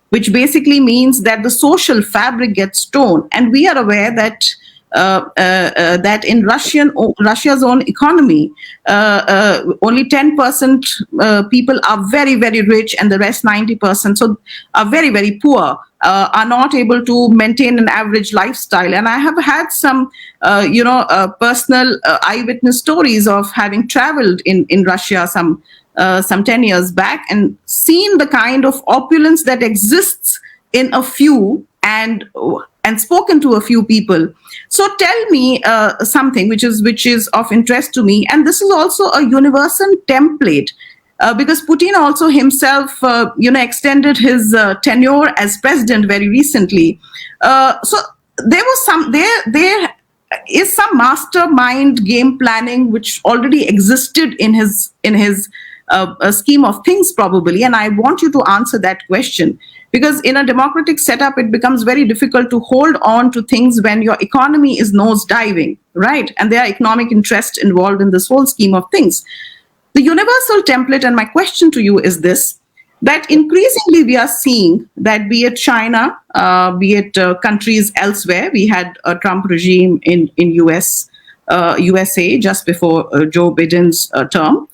which basically means that the social fabric gets torn. And we are aware that that in Russia's own economy, only 10% people are very, very rich, and the rest 90%, so are very, very poor, are not able to maintain an average lifestyle. And I have had some, personal eyewitness stories of having traveled in Russia some 10 years back and seen the kind of opulence that exists in a few, and spoken to a few people. So tell me something which is of interest to me, and this is also a universal template, because Putin also himself, extended his tenure as president very recently. So there is some mastermind game planning which already existed in his scheme of things, probably, and I want you to answer that question. Because in a democratic setup, it becomes very difficult to hold on to things when your economy is nosediving, right? And there are economic interests involved in this whole scheme of things. The universal template, and my question to you is this, that increasingly we are seeing that, be it China, be it countries elsewhere, we had a Trump regime in USA just before Joe Biden's term.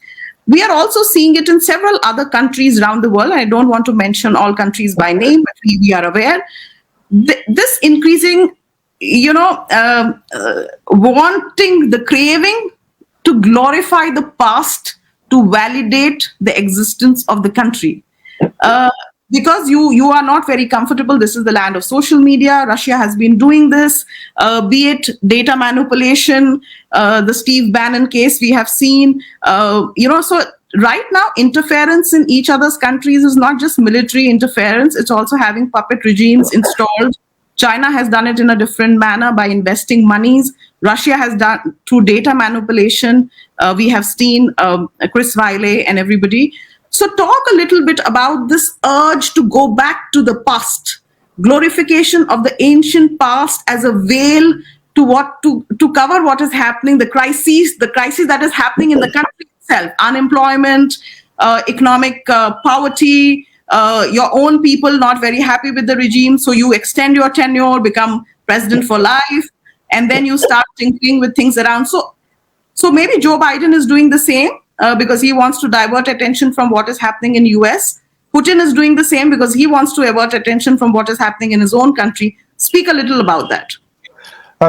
We are also seeing it in several other countries around the world. I don't want to mention all countries by name, but we are aware. This increasing, wanting, the craving to glorify the past, to validate the existence of the country. Because you are not very comfortable. This is the land of social media. Russia has been doing this, be it data manipulation, the Steve Bannon case we have seen. So right now, interference in each other's countries is not just military interference. It's also having puppet regimes installed. China has done it in a different manner by investing monies. Russia has done through data manipulation. We have seen Chris Wiley and everybody. So talk a little bit about this urge to go back to the past, glorification of the ancient past as a veil to cover what is happening, the crisis that is happening in the country itself, unemployment, economic poverty, your own people not very happy with the regime, so you extend your tenure, become president for life, and then you start tinkering with things around. So maybe Joe Biden is doing the same because he wants to divert attention from what is happening in US. Putin is doing the same because he wants to avert attention from what is happening in his own country. Speak a little about that.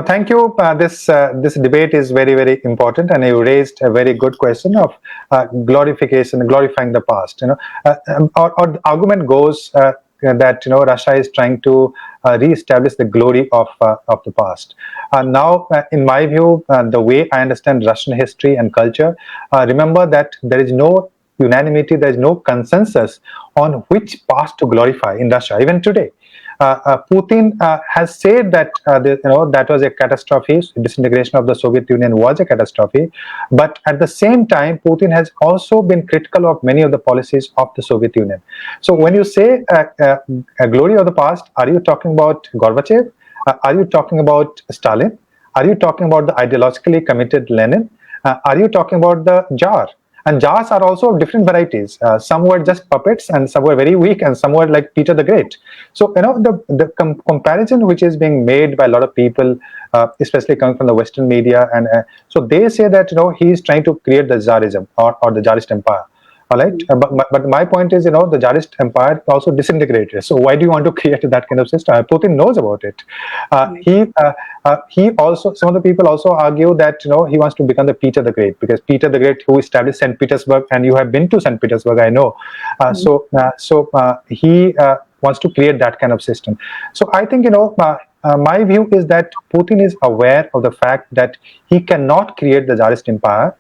Thank you. This debate is very, very important, and you raised a very good question of glorification, glorifying the past. Or the argument goes that Russia is trying to re-establish the glory of the past. Now, in my view, the way I understand Russian history and culture, remember that there is no unanimity, there is no consensus on which past to glorify in Russia, even today. Putin has said that that was a catastrophe. Disintegration of the Soviet Union was a catastrophe, but at the same time, Putin has also been critical of many of the policies of the Soviet Union. So when you say a glory of the past, are you talking about Gorbachev? Are you talking about Stalin? Are you talking about the ideologically committed Lenin? Are you talking about the Tsar? And Jars are also of different varieties. Some were just puppets, and some were very weak, and some were like Peter the Great. So the comparison which is being made by a lot of people, especially coming from the Western media, and so they say that he is trying to create the Tsarism or the Tsarist empire. All right, but my point is, the Tsarist empire also disintegrated. So why do you want to create that kind of system? Putin knows about it. He also, some of the people also argue that he wants to become the Peter the Great, because Peter the Great, who established St. Petersburg, and you have been to St. Petersburg, I know. So he wants to create that kind of system. So I think my view is that Putin is aware of the fact that he cannot create the Tsarist empire.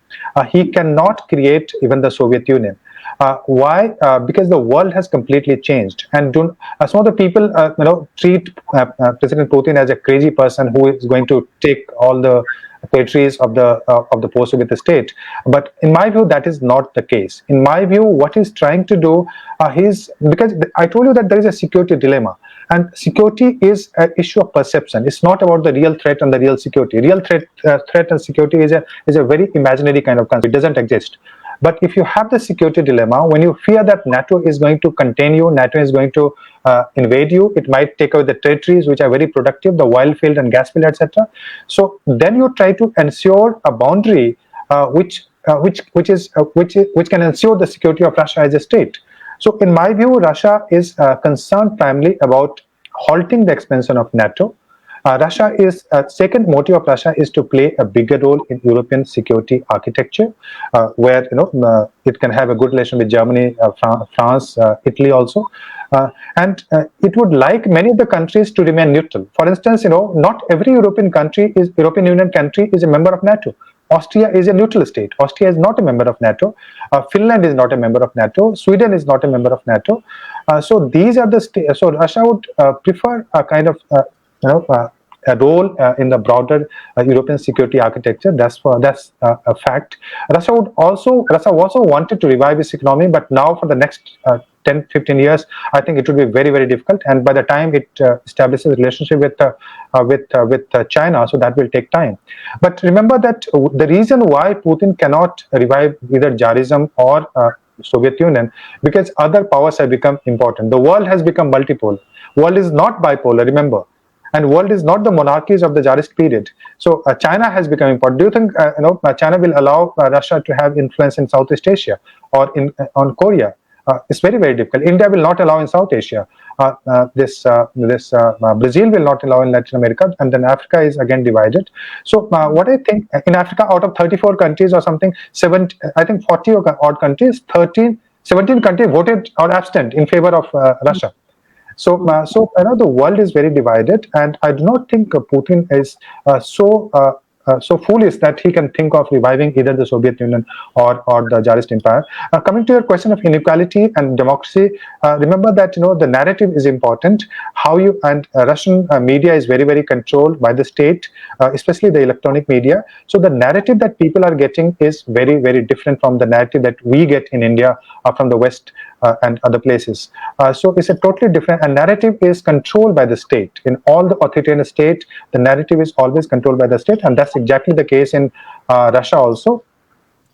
He cannot create even the Soviet Union. Why? Because the world has completely changed, and some of the people, treat President Putin as a crazy person who is going to take all the territories of the post-Soviet state. But in my view, that is not the case. In my view, what he's trying to do, because I told you that there is a security dilemma. And security is an issue of perception. It's not about the real threat and the real security. Real threat and security is a very imaginary kind of concept. It doesn't exist. But if you have the security dilemma, when you fear that NATO is going to contain you, NATO is going to invade you, it might take away the territories which are very productive, the oil field and gas field, etc. So then you try to ensure a boundary which can ensure the security of Russia as a state. So in my view, Russia is concerned primarily about halting the expansion of NATO. Russia is second motive of Russia is to play a bigger role in European security architecture, where it can have a good relation with Germany, France, Italy also, and it would like many of the countries to remain neutral. For instance, not every European Union country is a member of NATO. Austria is a neutral state. Austria is not a member of NATO. Finland is not a member of NATO. Sweden is not a member of NATO. So these are the states. So Russia would prefer a kind of a role in the broader European security architecture. That's a fact. Russia also wanted to revive its economy, but now for the next 10, 15 years, I think it would be very, very difficult. And by the time it establishes a relationship with China, so that will take time. But remember that the reason why Putin cannot revive either Tsarism or Soviet Union, because other powers have become important. The world has become multipolar. World is not bipolar, remember. And world is not the monarchies of the Tsarist period. So China has become important. Do you think China will allow Russia to have influence in Southeast Asia or on Korea? It's very, very difficult. India will not allow in South Asia. Brazil will not allow in Latin America, and then Africa is again divided. So what I think, in Africa, out of 34 countries or something, 40 odd countries, 17 countries voted or abstained in favor of Russia. So the world is very divided, and I do not think Putin is so foolish that he can think of reviving either the Soviet Union or the Tsarist Empire. Coming to your question of inequality and democracy, remember that the narrative is important. Russian media is very, very controlled by the state, especially the electronic media. So the narrative that people are getting is very, very different from the narrative that we get in India from the West and other places. So it's a totally different. A narrative is controlled by the state. In all the authoritarian state, the narrative is always controlled by the state, and that's exactly the case in Russia also.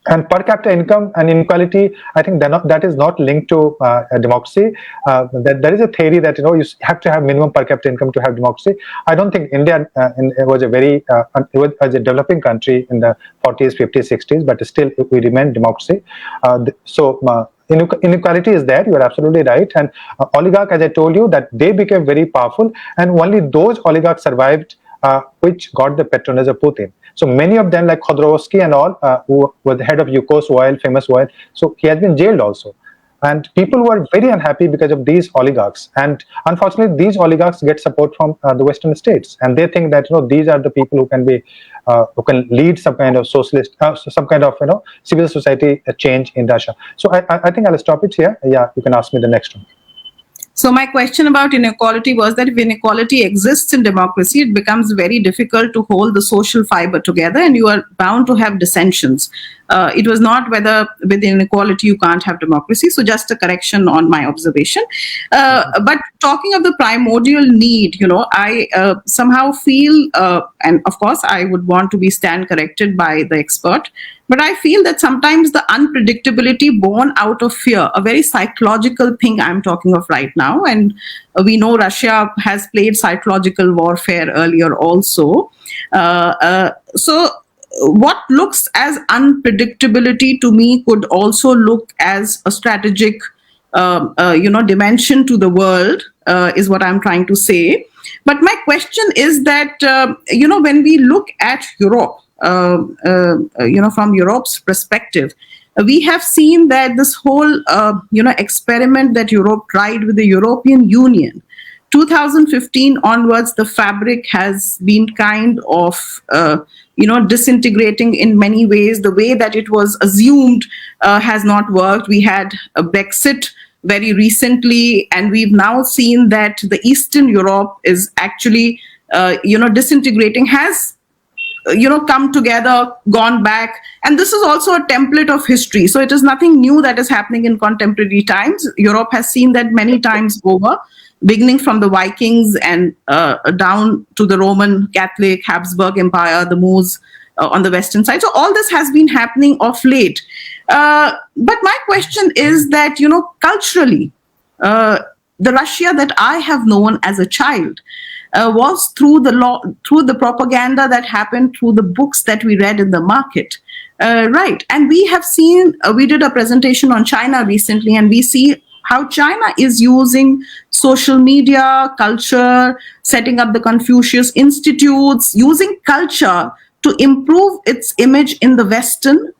And per capita income and inequality, I think that is not linked to democracy. That there is a theory that you have to have minimum per capita income to have democracy. I don't think India was a very it was a developing country in the 40s, 50s, 60s, but still we remain democracy. Inequality is there. You are absolutely right. And oligarch, as I told you, that they became very powerful, and only those oligarchs survived, which got the patronage of Putin. So many of them, like Khodorkovsky and all, who was the head of Yukos oil, famous oil, so he has been jailed also. And people were very unhappy because of these oligarchs. And unfortunately, these oligarchs get support from the Western states, and they think that these are the people who can lead some kind of socialist, some kind of civil society change in Russia. So I think I'll stop it here. Yeah, you can ask me the next one. So my question about inequality was that if inequality exists in democracy, it becomes very difficult to hold the social fiber together, and you are bound to have dissensions. It was not whether with inequality you can't have democracy. So just a correction on my observation. But talking of the primordial need, I somehow feel, and of course I would want to be stand corrected by the expert, but I feel that sometimes the unpredictability born out of fear, a very psychological thing I'm talking of right now, and we know Russia has played psychological warfare earlier also. So what looks as unpredictability to me could also look as a strategic, dimension to the world, is what I'm trying to say. But my question is that, when we look at Europe, from Europe's perspective, we have seen that this whole, experiment that Europe tried with the European Union, 2015 onwards, the fabric has been kind of, disintegrating in many ways. The way that it was assumed has not worked. We had a Brexit very recently, and we've now seen that the Eastern Europe is actually, disintegrating, has come together, gone back, and this is also a template of history. So it is nothing new that is happening in contemporary times. Europe has seen that many times over, beginning from the Vikings and down to the Roman Catholic Habsburg Empire, the Moors on the western side. So all this has been happening of late. But my question is that, culturally, the Russia that I have known as a child was through the propaganda that happened, through the books that we read in the market. Right. And we have seen, we did a presentation on China recently, and we see how China is using social media, culture, setting up the Confucius Institutes, using culture to improve its image in the Western,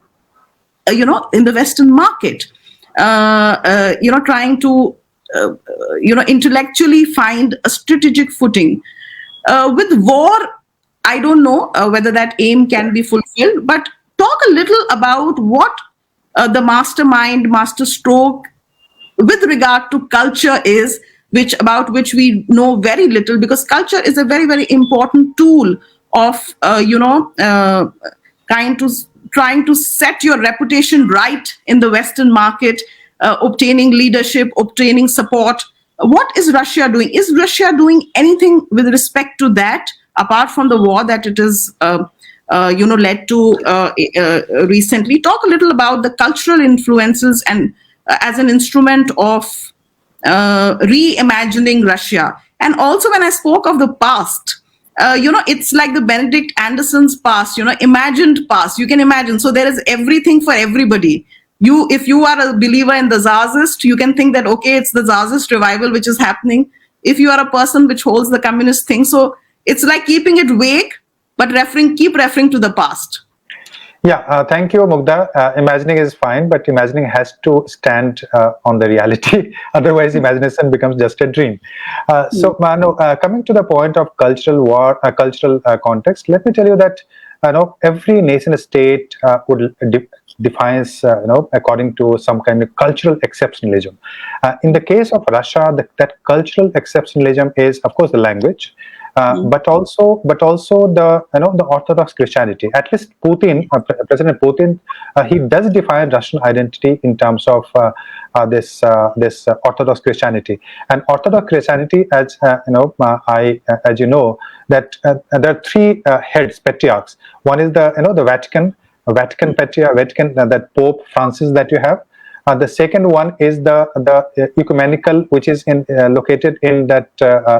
in the Western market, trying to, intellectually find a strategic footing. With war, I don't know whether that aim can be fulfilled, but talk a little about what the mastermind, master stroke with regard to culture is, about which we know very little, because culture is a very, very important tool of, trying to set your reputation right in the Western market, obtaining leadership, obtaining support. What is Russia doing? Is Russia doing anything with respect to that, apart from the war that it is, led to recently? Talk a little about the cultural influences and as an instrument of reimagining Russia. And also, when I spoke of the past, it's like the Benedict Anderson's past, imagined past. You can imagine. So there is everything for everybody. If you are a believer in the Tsarist, you can think that, okay, it's the Tsarist revival which is happening. If you are a person which holds the communist thing, so it's like keeping it vague, but keep referring to the past. Yeah, thank you, Mughda. Imagining is fine, but imagining has to stand on the reality. Otherwise, imagination becomes just a dream. So, Manu, coming to the point of cultural war, cultural context, let me tell you that every nation state would defines according to some kind of cultural exceptionalism. In the case of Russia, that cultural exceptionalism is, of course, the language. But also the Orthodox Christianity. At least Putin, President Putin, he does define Russian identity in terms of this Orthodox Christianity. And Orthodox Christianity, as as you know, that there are three heads, patriarchs. One is the Vatican. Vatican Patriarch, Vatican, that Pope Francis that you have. The second one is the ecumenical, which is located in that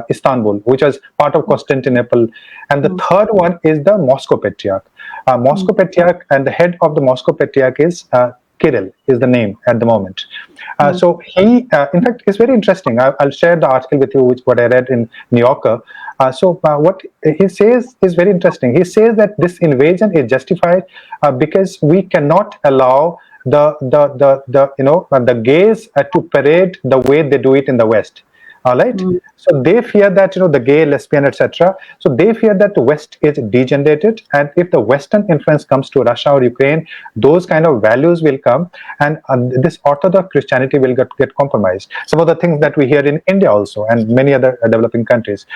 Istanbul, which was part of Constantinople, and the third one is the Moscow Patriarch. Moscow Patriarch, and the head of the Moscow Patriarch is Kirill, is the name at the moment. So he, in fact, it's very interesting. I'll share the article with you, which what I read in New Yorker. What he says is very interesting. He says that this invasion is justified because we cannot allow the gays to parade the way they do it in the West. All right. So they fear that the gay, lesbian, etc. So they fear that the West is degenerated, and if the Western influence comes to Russia or Ukraine, those kind of values will come, and this Orthodox Christianity will get compromised. Some of the things that we hear in India also and many other developing countries.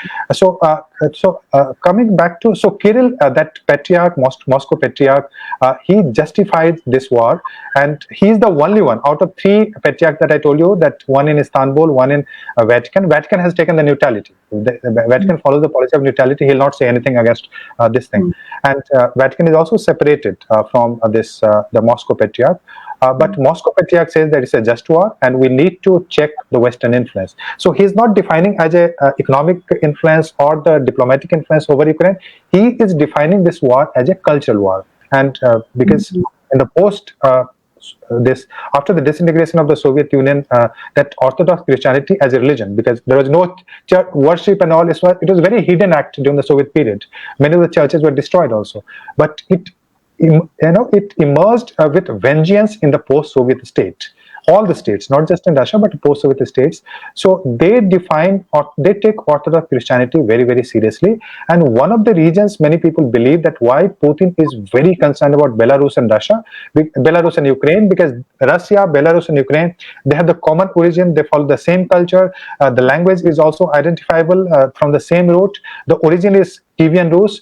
Coming back to Kirill, that patriarch, Moscow Patriarch, he justified this war, and he's the only one out of three patriarchs that I told you, that one in Istanbul, one in Vatican. Vatican has taken the neutrality. The Vatican follows the policy of neutrality. He'll not say anything against this thing. And Vatican is also separated from the Moscow Patriarch. But Moscow Patriarch says that it's a just war, and we need to check the Western influence. So he's not defining as a economic influence or the diplomatic influence over Ukraine. He is defining this war as a cultural war, and because in the after the disintegration of the Soviet Union, that Orthodox Christianity as a religion, because there was no church worship and all, it was very hidden act during the Soviet period. Many of the churches were destroyed also, but it emerged with vengeance in the post-Soviet state. All the states, not just in Russia, but post-Soviet states. So they take Orthodox Christianity very, very seriously. And one of the reasons many people believe that why Putin is very concerned about Belarus and Ukraine, because Russia, Belarus, and Ukraine, they have the common origin. They follow the same culture. The language is also identifiable from the same root. The origin is Kievan Rus.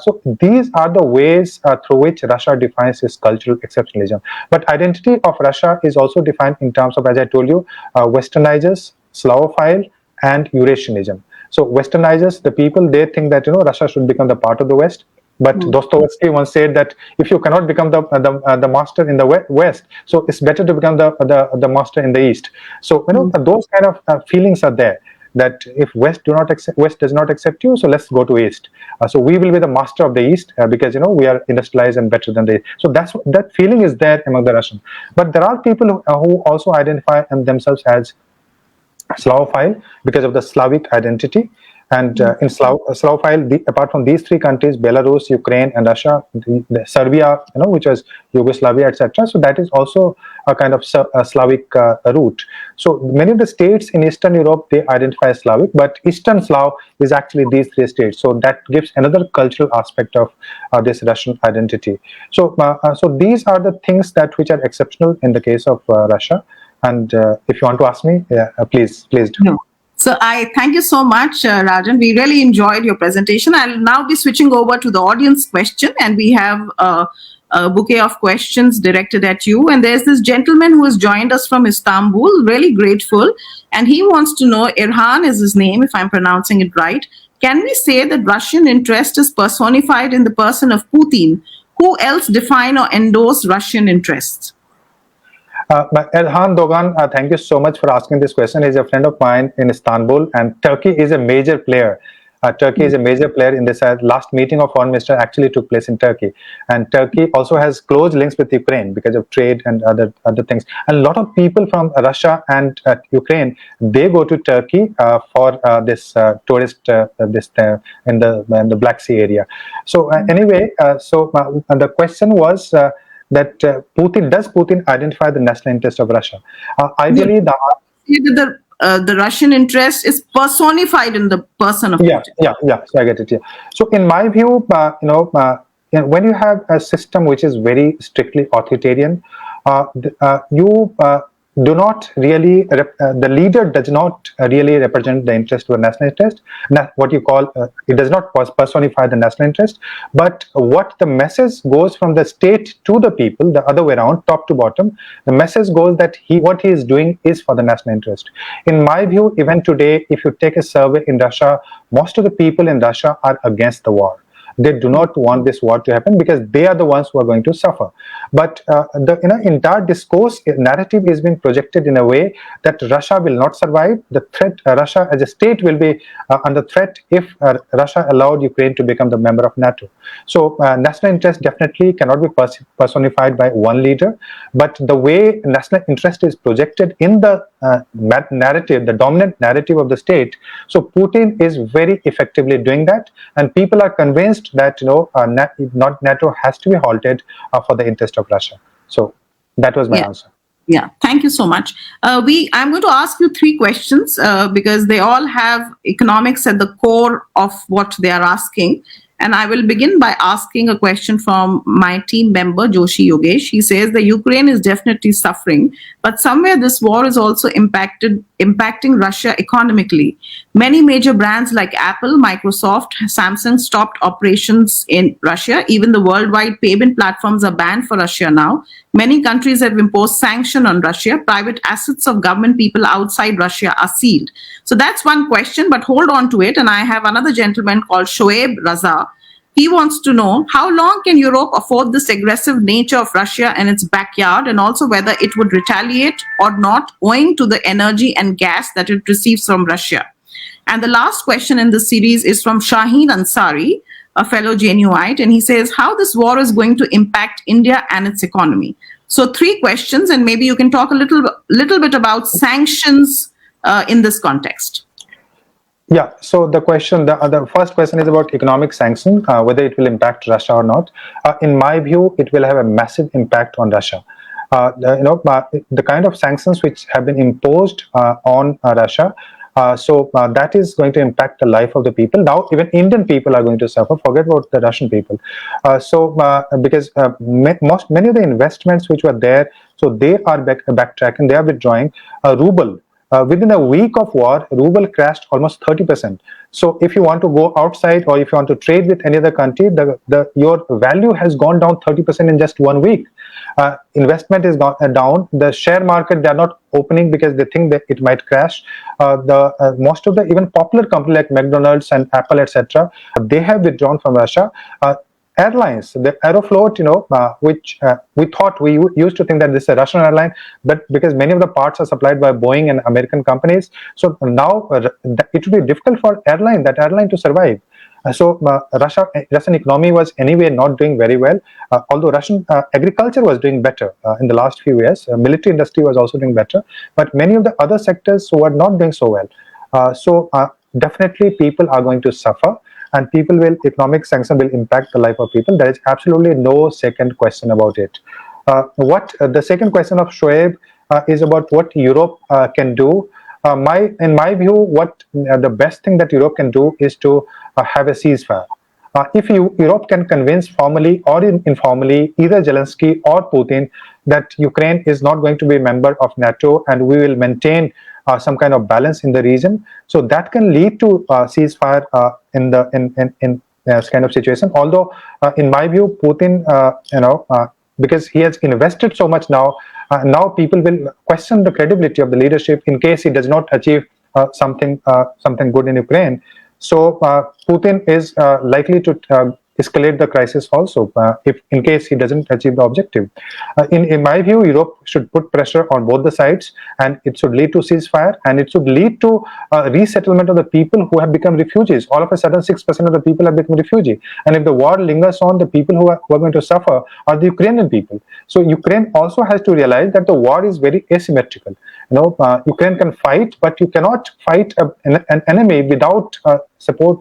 So these are the ways through which Russia defines its cultural exceptionalism. But identity of Russia is also defined in terms of, as I told you, Westernizers, Slavophile, and Eurasianism. So Westernizers, the people, they think that Russia should become the part of the West. But Dostoevsky once said that if you cannot become the master in the West, so it's better to become the master in the East. So those kind of feelings are there. That if West does not accept you, so let's go to East. So we will be the master of the East because we are industrialized and better than they. So that feeling is there among the Russians. But there are people who also identify themselves as Slavophile because of the Slavic identity. And in Slavophile, apart from these three countries, Belarus, Ukraine, and Russia, Serbia, which was Yugoslavia, etc. So that is also a kind of Slavic root. So many of the states in Eastern Europe, they identify as Slavic, but Eastern Slav is actually these three states. So that gives another cultural aspect of this Russian identity. So these are the things which are exceptional in the case of Russia. And if you want to ask me, please do. No. So I thank you so much, Rajan. We really enjoyed your presentation. I'll now be switching over to the audience question, and we have a bouquet of questions directed at you. And there's this gentleman who has joined us from Istanbul, really grateful. And he wants to know, Irhan is his name, if I'm pronouncing it right. Can we say that Russian interest is personified in the person of Putin? Who else define or endorse Russian interests? Erhan Dogan, thank you so much for asking this question. He's a friend of mine in Istanbul, and Turkey is a major player. Turkey is a major player in this. Last meeting of foreign minister actually took place in Turkey, and Turkey also has close links with Ukraine because of trade and other things. And a lot of people from Russia and Ukraine, they go to Turkey for this tourist in the Black Sea area. So anyway, the question was. That does Putin identify the national interest of Russia? Ideally, the Russian interest is personified in the person of Putin. Yeah. So I get it. Yeah. So in my view, when you have a system which is very strictly authoritarian, you do not really, the leader does not really represent the interest of the national interest. What you call, it does not personify the national interest, but what the message goes from the state to the people, the other way around, top to bottom, the message goes that what he is doing is for the national interest. In my view, even today, if you take a survey in Russia, most of the people in Russia are against the war. They do not want this war to happen because they are the ones who are going to suffer. But the entire discourse narrative is being projected in a way that Russia will not survive. The threat, Russia as a state will be under threat if Russia allowed Ukraine to become the member of NATO. So national interest definitely cannot be personified by one leader, but the way national interest is projected in the narrative, the dominant narrative of the state. So Putin is very effectively doing that, and people are convinced that not NATO has to be halted for the interest of Russia. So that was my answer. Yeah, thank you so much. I'm going to ask you three questions because they all have economics at the core of what they are asking. And I will begin by asking a question from my team member, Joshi Yogesh. He says that Ukraine is definitely suffering, but somewhere this war is also impacting Russia economically. Many major brands like Apple, Microsoft, Samsung stopped operations in Russia. Even the worldwide payment platforms are banned for Russia now. Many countries have imposed sanctions on Russia. Private assets of government people outside Russia are sealed. So that's one question, but hold on to it. And I have another gentleman called Shoaib Raza. He wants to know how long can Europe afford this aggressive nature of Russia and its backyard, and also whether it would retaliate or not owing to the energy and gas that it receives from Russia. And the last question in this series is from Shaheen Ansari, a fellow Genuite, and he says how this war is going to impact India and its economy. So three questions, and maybe you can talk a little bit about sanctions in this context. Yeah, so the first question is about economic sanction, whether it will impact Russia or not. In my view, it will have a massive impact on Russia. The kind of sanctions which have been imposed on Russia, that is going to impact the life of the people. Now, even Indian people are going to suffer. Forget about the Russian people. Because many of the investments which were there, so they are backtracking, they are withdrawing. Ruble. Within a week of war, ruble crashed almost 30%. So if you want to go outside or if you want to trade with any other country, your value has gone down 30% in just 1 week. Investment is down. The share market, they are not opening because they think that it might crash. Most of the even popular companies like McDonald's and Apple, etc., they have withdrawn from Russia. Airlines, the Aeroflot, which we used to think that this is a Russian airline, but because many of the parts are supplied by Boeing and American companies, so now it would be difficult for that airline to survive. Russian economy was anyway not doing very well, although Russian agriculture was doing better in the last few years. Military industry was also doing better, but many of the other sectors were not doing so well. Definitely people are going to suffer, and economic sanction will impact the life of people. There is absolutely no second question about it. The second question of Shoaib is about what Europe can do. In my view, the best thing that Europe can do is to have a ceasefire. If Europe can convince formally or informally either Zelensky or Putin that Ukraine is not going to be a member of NATO and we will maintain some kind of balance in the region, so that can lead to ceasefire in this kind of situation. Although, in my view, Putin, because he has invested so much now, now people will question the credibility of the leadership in case he does not achieve something good in Ukraine. So Putin is likely to escalate the crisis also if in case he doesn't achieve the objective. In my view, Europe should put pressure on both the sides, and it should lead to ceasefire, and it should lead to resettlement of the people who have become refugees. All of a sudden, 6% of the people have become refugees, and if the war lingers on, the people who are going to suffer are the Ukrainian people. So Ukraine also has to realize that the war is very asymmetrical. Ukraine can fight, but you cannot fight an enemy without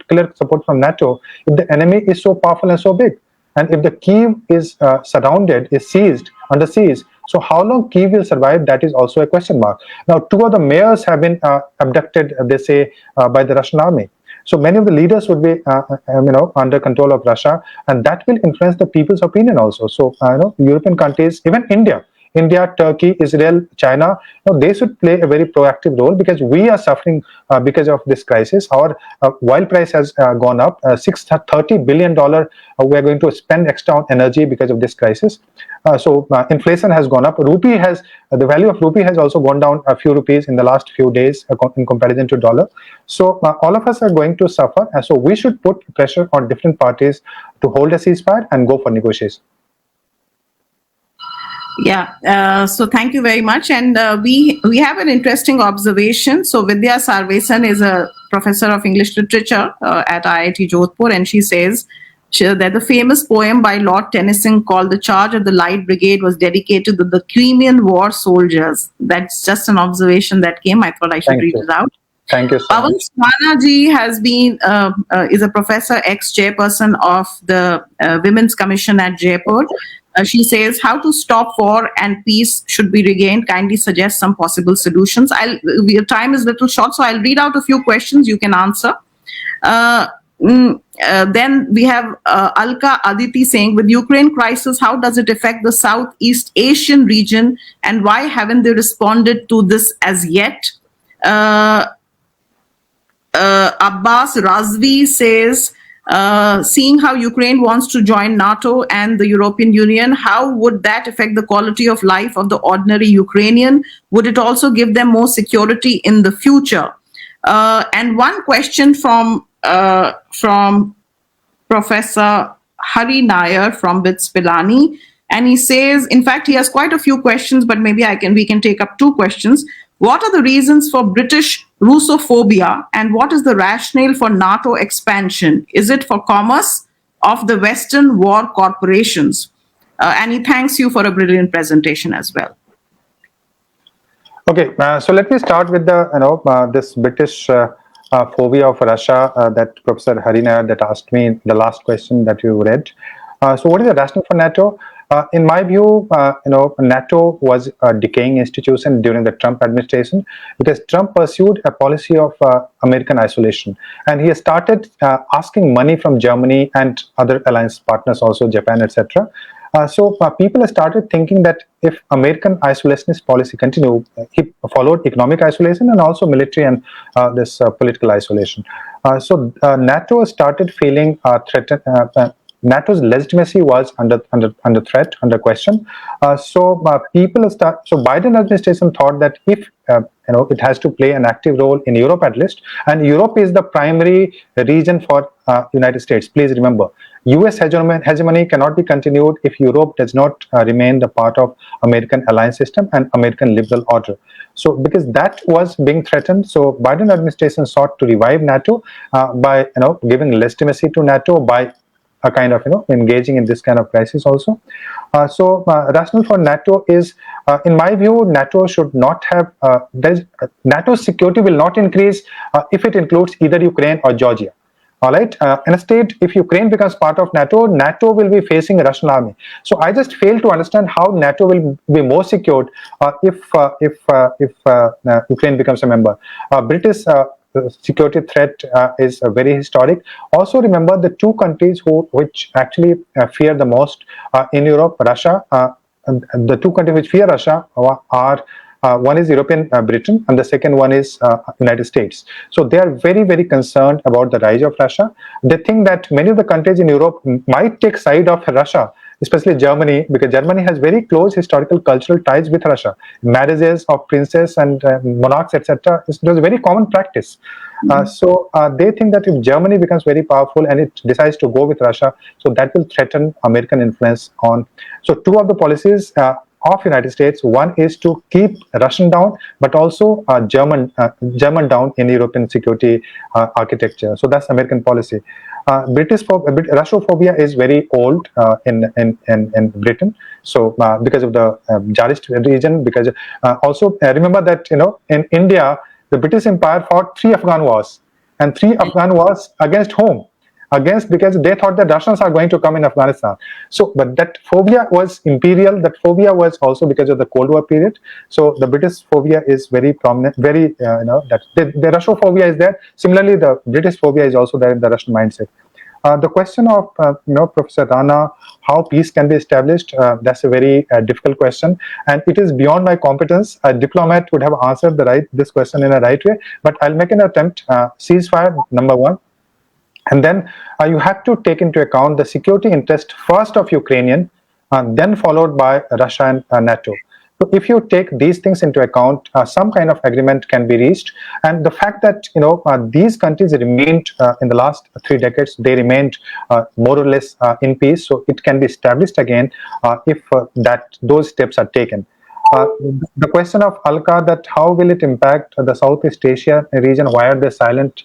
clear support from NATO if the enemy is so powerful and so big. And if the Kyiv is surrounded, is under siege, so how long Kyiv will survive, that is also a question mark. Now, 2 of the mayors have been abducted, they say, by the Russian army. So many of the leaders would be, under control of Russia, and that will influence the people's opinion also. So, European countries, even India India, Turkey, Israel, China, they should play a very proactive role, because we are suffering because of this crisis. Our oil price has gone up, $630 billion we are going to spend extra on energy because of this crisis. So inflation has gone up. Rupee has the value of rupee has also gone down a few rupees in the last few days in comparison to dollar. So all of us are going to suffer. So we should put pressure on different parties to hold a ceasefire and go for negotiation. Yeah. So thank you very much. And we have an interesting observation. So Vidya Sarvesan is a professor of English literature at IIT Jodhpur, and she says that the famous poem by Lord Tennyson called "The Charge of the Light Brigade" was dedicated to the Crimean War soldiers. That's just an observation that came. I thought I should read it out. Thank you so Pawan much. Swanaji has been is a professor, ex-chairperson of the Women's Commission at Jaipur. She says, "How to stop war and peace should be regained. Kindly suggest some possible solutions." Your time is a little short, so I'll read out a few questions you can answer. Then we have Alka Aditi saying, "With Ukraine crisis, how does it affect the Southeast Asian region, and why haven't they responded to this as yet?" Abbas Razvi says, "Seeing how Ukraine wants to join NATO and the European Union, how would that affect the quality of life of the ordinary Ukrainian? Would it also give them more security in the future?" And one question from Professor Hari Nair from BITS Pilani, and he says, in fact, he has quite a few questions, but maybe we can take up two questions. What are the reasons for British Russophobia, and what is the rationale for NATO expansion? Is it for commerce of the Western war corporations? And he thanks you for a brilliant presentation as well. Okay, so let me start with the this British phobia of Russia that Professor Hari Nair that asked me in the last question that you read. So what is the rationale for NATO? In my view, NATO was a decaying institution during the Trump administration, because Trump pursued a policy of American isolation, and he started asking money from Germany and other alliance partners, also Japan, etc. So people started thinking that if American isolationist policy continued, he followed economic isolation and also military and this political isolation. So NATO started feeling threatened. NATO's legitimacy was under threat, under question. So Biden administration thought that if it has to play an active role in Europe at least, and Europe is the primary region for United States. Please remember, U.S. hegemony cannot be continued if Europe does not remain the part of American alliance system and American liberal order. So because that was being threatened, so Biden administration sought to revive NATO by giving legitimacy to NATO by a kind of engaging in this kind of crisis also. So rationale for NATO is, in my view, NATO should not have NATO's security will not increase if it includes either Ukraine or Georgia. All right. Instead, if Ukraine becomes part of NATO, NATO will be facing a Russian army. So I just fail to understand how NATO will be more secured if Ukraine becomes a member. British security threat is very historic. Also, remember the two countries which actually fear the most in Europe, Russia. The two countries which fear Russia are one is European Britain, and the second one is United States. So they are very, very concerned about the rise of Russia. They think that many of the countries in Europe might take side of Russia, especially Germany, because Germany has very close historical cultural ties with Russia. Marriages of princes and monarchs, etc. It was a very common practice. So they think that if Germany becomes very powerful and it decides to go with Russia, so that will threaten American influence on. So two of the policies of United States, one is to keep Russian down, but also German down in European security architecture. So that's American policy. Russophobia is very old in Britain. So because of the Tsarist region, because also remember that in India the British Empire fought 3 Afghan wars, and 3 Afghan wars against whom? Because they thought that Russians are going to come in Afghanistan. So, but that phobia was imperial. That phobia was also because of the Cold War period. So the British phobia is very prominent. Very that the Russophobia is there. Similarly, the British phobia is also there in the Russian mindset. The question of Professor Rana, how peace can be established, that's a very difficult question, and it is beyond my competence. A diplomat would have answered this question in a right way, but I'll make an attempt. Ceasefire, number one. And then you have to take into account the security interest first of Ukrainian, then followed by Russia and NATO. So if you take these things into account, some kind of agreement can be reached. And the fact that these countries remained in the last 3 decades, they remained more or less in peace. So it can be established again if those steps are taken. Uh, the question of Alka, that how will it impact the Southeast Asia region? Why are they silent?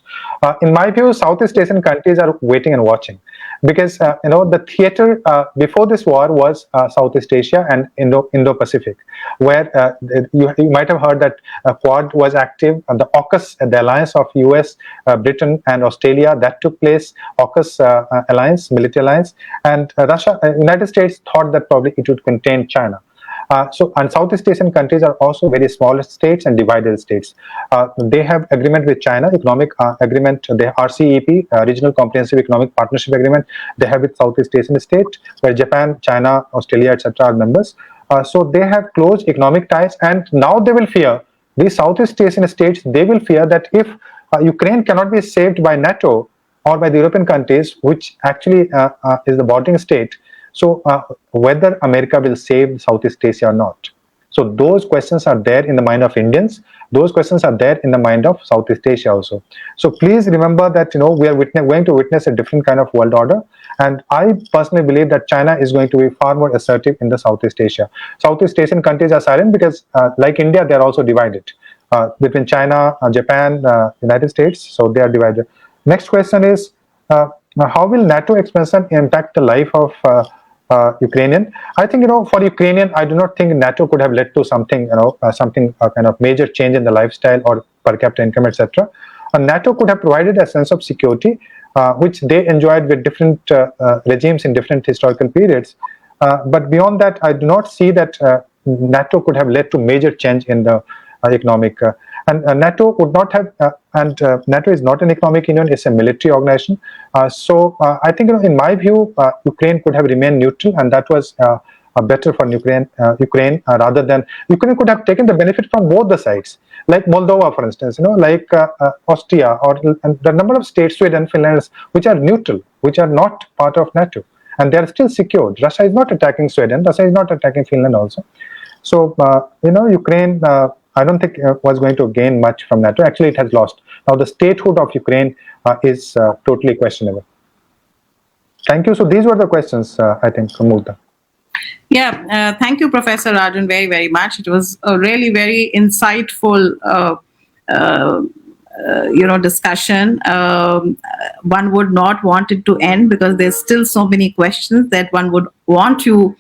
In my view, Southeast Asian countries are waiting and watching, because the theater before this war was Southeast Asia and Indo-Pacific, where you might have heard that Quad was active. The AUKUS, the alliance of US, Britain, and Australia, that took place. AUKUS alliance, military alliance, and United States thought that probably it would contain China. And Southeast Asian countries are also very small states and divided states. They have agreement with China, economic agreement. They have RCEP, Regional Comprehensive Economic Partnership Agreement. They have with Southeast Asian states, where Japan, China, Australia, etc. are members. So they have close economic ties, and now they will fear, these Southeast Asian states, they will fear that if Ukraine cannot be saved by NATO or by the European countries, which actually is the bordering state, so whether America will save Southeast Asia or not. So those questions are there in the mind of Indians. Those questions are there in the mind of Southeast Asia also. So please remember that we are going to witness a different kind of world order. And I personally believe that China is going to be far more assertive in the Southeast Asia. Southeast Asian countries are silent because, like India, they are also divided between China, Japan, United States. So they are divided. Next question is, how will NATO expansion impact the life of Ukrainian? I think for Ukrainian, I do not think NATO could have led to something kind of major change in the lifestyle or per capita income, etc. NATO could have provided a sense of security, which they enjoyed with different regimes in different historical periods. But beyond that, I do not see that NATO could have led to major change in the economic. And NATO would not have, NATO is not an economic union; it's a military organization. So I think, in my view, Ukraine could have remained neutral, and that was better for Ukraine. Rather than Ukraine could have taken the benefit from both the sides, like Moldova, for instance, like Austria, and the number of states, Sweden, Finland, which are neutral, which are not part of NATO, and they are still secured. Russia is not attacking Sweden. Russia is not attacking Finland also. So Ukraine, I don't think was going to gain much from NATO. Actually, it has lost. Now, the statehood of Ukraine is totally questionable. Thank you. So these were the questions, I think, from Mughda. Yeah, thank you, Professor Rajan, very, very much. It was a really very insightful, discussion. One would not want it to end because there's still so many questions that one would want you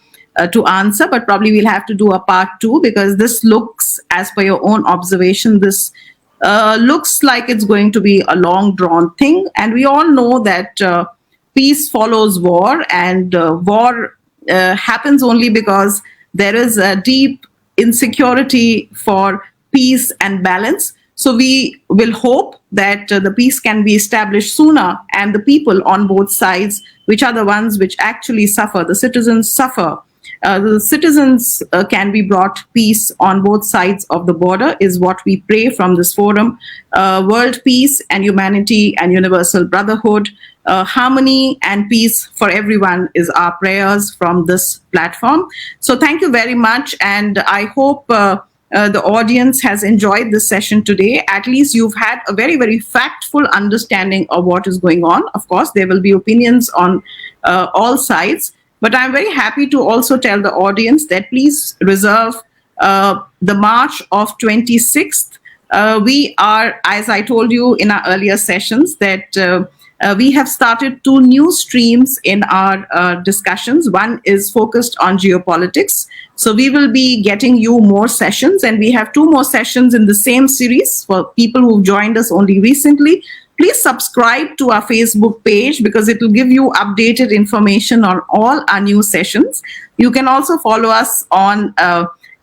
to answer, but probably we'll have to do a part 2 because this looks, as per your own observation, this looks like it's going to be a long drawn thing. And we all know that peace follows war, and war happens only because there is a deep insecurity for peace and balance. So we will hope that the peace can be established sooner, and the people on both sides, which are the ones which actually suffer, the citizens suffer. The citizens can be brought peace on both sides of the border is what we pray from this forum. World peace and humanity and universal brotherhood, harmony and peace for everyone is our prayers from this platform. So thank you very much, and I hope the audience has enjoyed this session today. At least you've had a very, very factful understanding of what is going on. Of course, there will be opinions on all sides. But I'm very happy to also tell the audience that please reserve the March of 26th. We are, as I told you in our earlier sessions, that we have started 2 new streams in our discussions. One is focused on geopolitics. So we will be getting you more sessions, and we have 2 more sessions in the same series for people who've joined us only recently. Please subscribe to our Facebook page because it will give you updated information on all our new sessions. You can also follow us on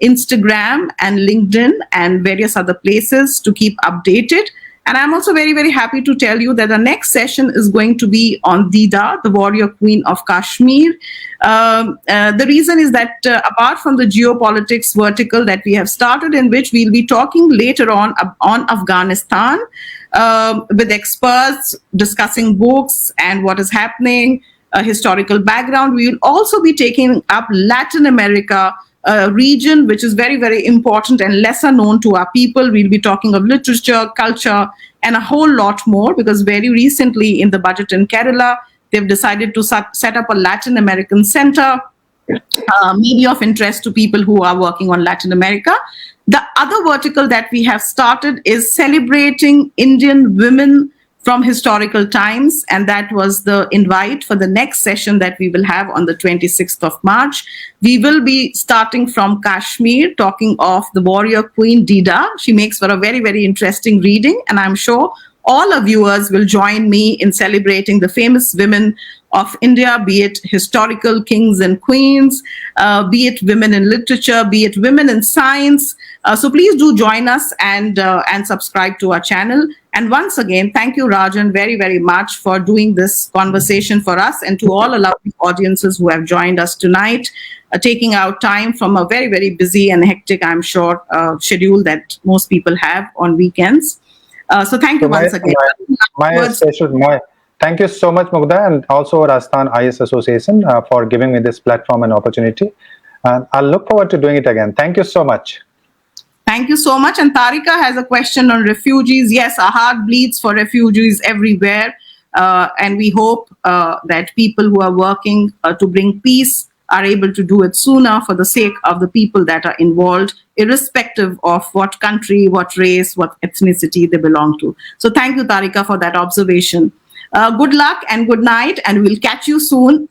Instagram and LinkedIn and various other places to keep updated. And I'm also very, very happy to tell you that the next session is going to be on Dida, the warrior queen of Kashmir. The reason is that apart from the geopolitics vertical that we have started, in which we'll be talking later on Afghanistan with experts discussing books and what is happening, historical background. We will also be taking up Latin America region, which is very, very important and lesser known to our people. We'll be talking of literature, culture, and a whole lot more, because very recently in the budget in Kerala, they've decided to set up a Latin American center, maybe of interest to people who are working on Latin America. The other vertical that we have started is celebrating Indian women from historical times, and that was the invite for the next session that we will have on the 26th of March. We will be starting from Kashmir, talking of the warrior queen Dida. She makes for a very, very interesting reading, and I'm sure all our viewers will join me in celebrating the famous women of India, be it historical kings and queens, be it women in literature, be it women in science. So please do join us and subscribe to our channel. And once again, thank you, Rajan, very, very much for doing this conversation for us, and to all our lovely audiences who have joined us tonight, taking out time from a very, very busy and hectic, I'm sure, schedule that most people have on weekends. So thank you once again. Thank you so much, Mughda, and also Rajasthan IS Association for giving me this platform and opportunity. I'll look forward to doing it again. Thank you so much. Thank you so much. And Tarika has a question on refugees. Yes, our heart bleeds for refugees everywhere. And we hope that people who are working to bring peace are able to do it sooner for the sake of the people that are involved, irrespective of what country, what race, what ethnicity they belong to. So thank you, Tarika, for that observation. Good luck and good night, and we'll catch you soon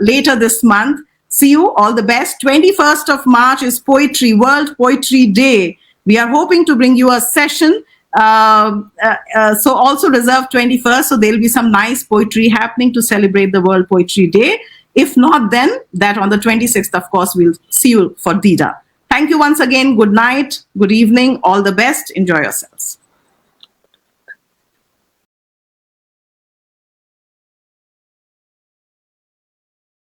later this month. See you, all the best. 21st of March is World Poetry Day. We are hoping to bring you a session. So also reserve 21st, so there'll be some nice poetry happening to celebrate the World Poetry Day. If not, then that on the 26th, of course, we'll see you for Dida. Thank you once again. Good night, good evening, all the best. Enjoy yourselves.